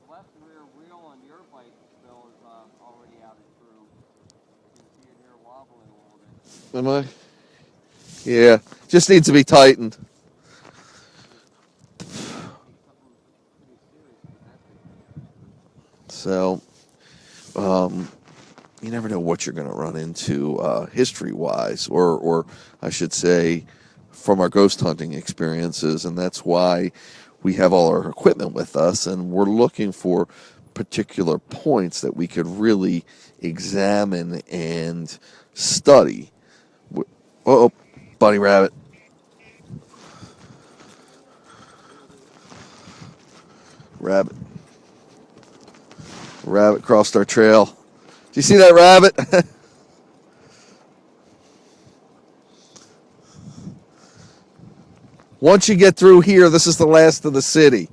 left rear wheel on your bike, Bill, is already out and through. You can see it here wobbling a little bit. Am I? Yeah, just needs to be tightened. So, you never know what you're going to run into history-wise, or I should say, from our ghost hunting experiences, and that's why we have all our equipment with us, and we're looking for particular points that we could really examine and study. Oh, bunny rabbit. Rabbit crossed our trail. Do you see that rabbit? Once you get through here, this is the last of the city.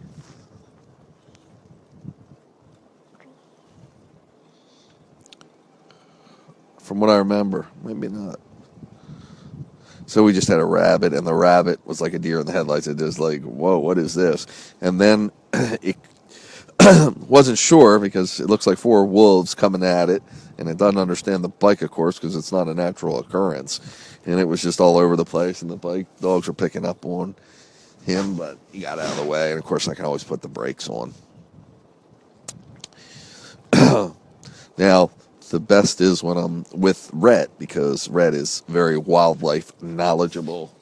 From what I remember. Maybe not. So we just had a rabbit, and the rabbit was like a deer in the headlights. It was like, whoa, what is this? And then it wasn't sure because it looks like 4 wolves coming at it, and it doesn't understand the bike, of course, because it's not a natural occurrence. And it was just all over the place, and the bike dogs were picking up on him, but he got out of the way. And of course, I can always put the brakes on. Now, the best is when I'm with Rhett, because Rhett is very wildlife knowledgeable.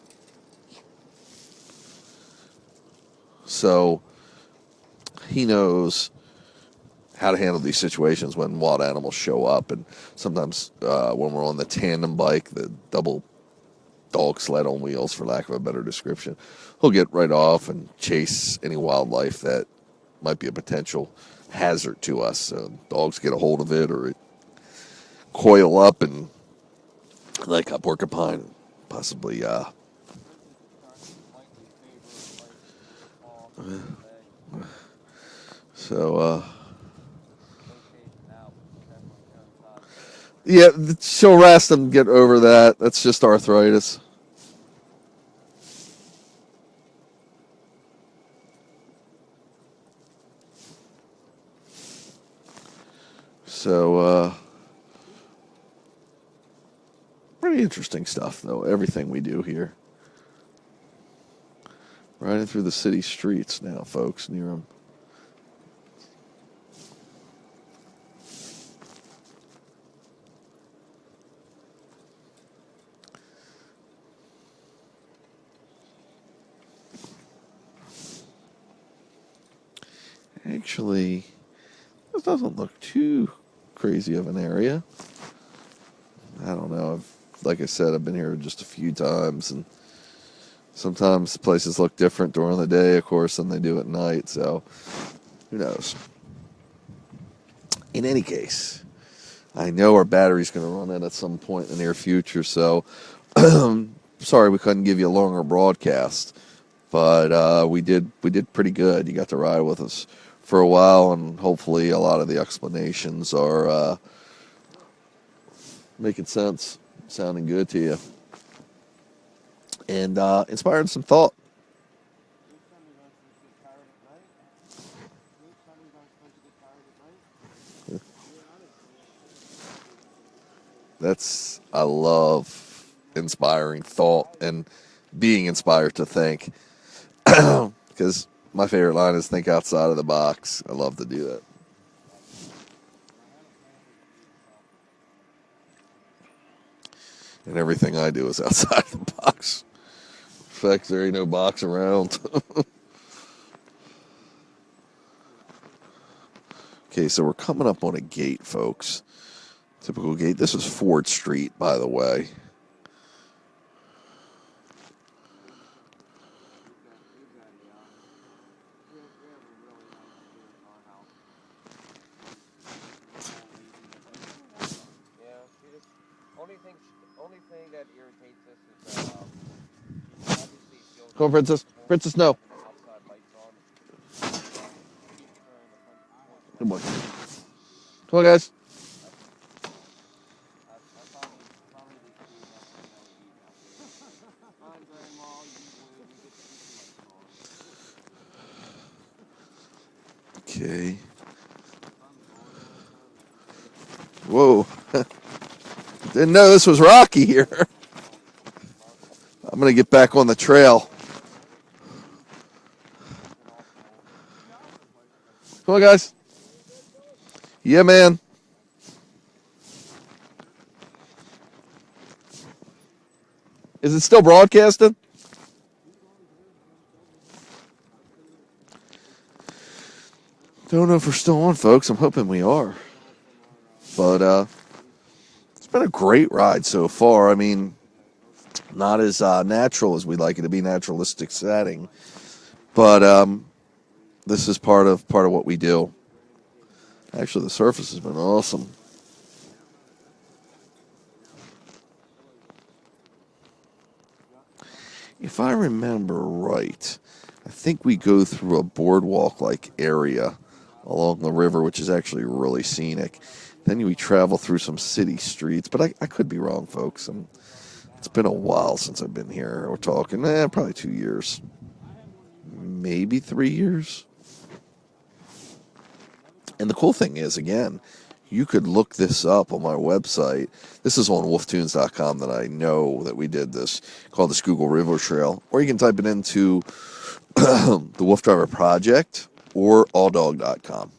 So he knows how to handle these situations when wild animals show up. And sometimes when we're on the tandem bike, the double dog sled on wheels, for lack of a better description. He'll get right off and chase any wildlife that might be a potential hazard to us. So dogs get a hold of it, or it coil up and, like a porcupine, possibly. So, yeah, she'll rest and get over that. That's just arthritis. So, pretty interesting stuff, though, everything we do here. Riding through the city streets now, folks, near them. Actually, this doesn't look too crazy of an area. I don't know. Like I said, I've been here just a few times, and sometimes places look different during the day, of course, than they do at night. So, who knows? In any case, I know our battery's going to run out at some point in the near future. So, sorry we couldn't give you a longer broadcast, but we did pretty good. You got to ride with us for a while, and hopefully a lot of the explanations are making sense, sounding good to you, and inspiring some thought. I love inspiring thought and being inspired to think, because my favorite line is think outside of the box. I love to do that. And everything I do is outside the box. In fact, there ain't no box around. Okay, so we're coming up on a gate, folks. Typical gate. This is Ford Street, by the way. Only thing that irritates us is obviously feels Come on, Princess. Princess, no. outside lights on. Good boy. Come on, guys. Okay. Whoa. Didn't know this was rocky here. I'm going to get back on the trail. Come on, guys. Yeah, man. Is it still broadcasting? Don't know if we're still on, folks. I'm hoping we are. But it's been a great ride so far. I mean, not as natural as we'd like it to be, naturalistic setting. But this is part of what we do. Actually, the surface has been awesome. If I remember right, I think we go through a boardwalk-like area along the river, which is actually really scenic. Then we travel through some city streets, but I could be wrong, folks. It's been a while since I've been here. We're talking, probably 2 years, maybe 3 years. And the cool thing is, again, you could look this up on my website. This is on wolftunes.com that I know that we did this, called the Schuylkill River Trail. Or you can type it into the WooFDriver Project or alldog.com.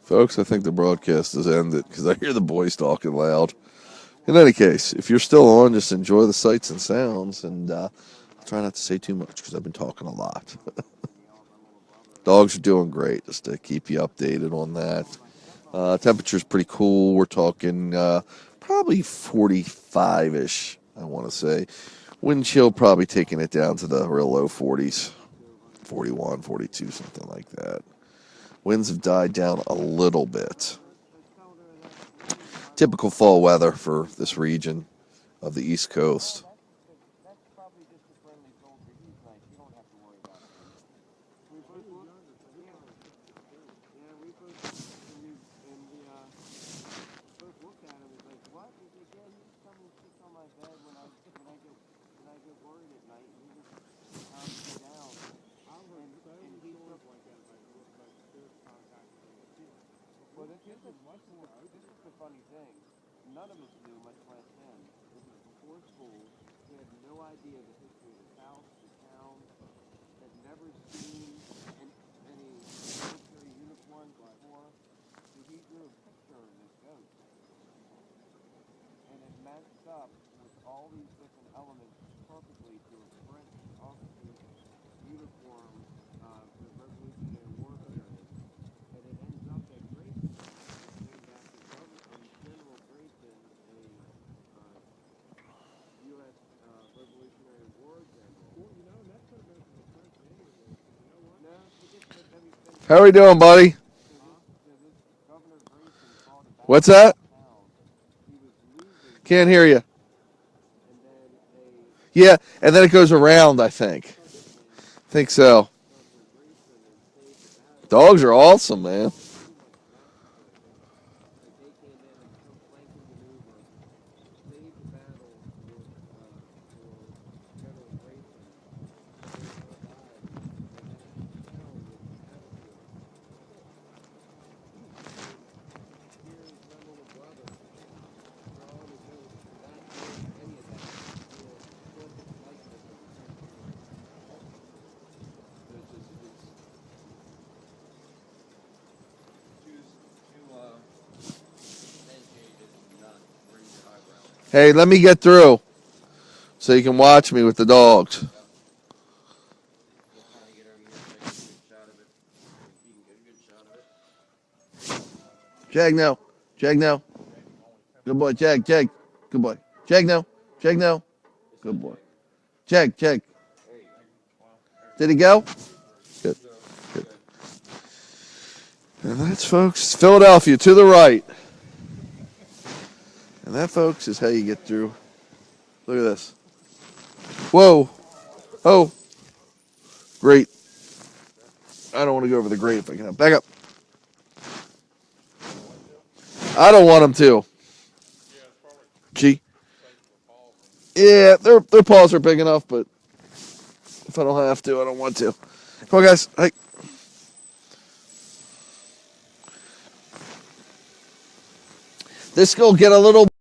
Folks, I think the broadcast has ended because I hear the boys talking loud. In any case, if you're still on, just enjoy the sights and sounds, and try not to say too much because I've been talking a lot. Dogs are doing great, just to keep you updated on that. Temperature's pretty cool. We're talking probably 45-ish, I want to say. Wind chill probably taking it down to the real low 40s, 41, 42, something like that. Winds have died down a little bit. Typical fall weather for this region of the East Coast. How are we doing, buddy? What's that? Can't hear you. Yeah, and then it goes around, I think. Think so. Dogs are awesome, man. Hey, let me get through so you can watch me with the dogs. Jag now. Jag now. Good boy. Jag. Jag. Good boy. Jag now. Jag now. Good boy. Jag. Jag. Did he go? Good. Good. And that's, folks, Philadelphia to the right. And that, folks, is how you get through. Look at this. Whoa. Oh. Great. I don't want to go over the grate if I can help. Back up. I don't want them to. Gee. Yeah, their paws are big enough, but if I don't have to, I don't want to. Come on, guys. Hey. This will get a little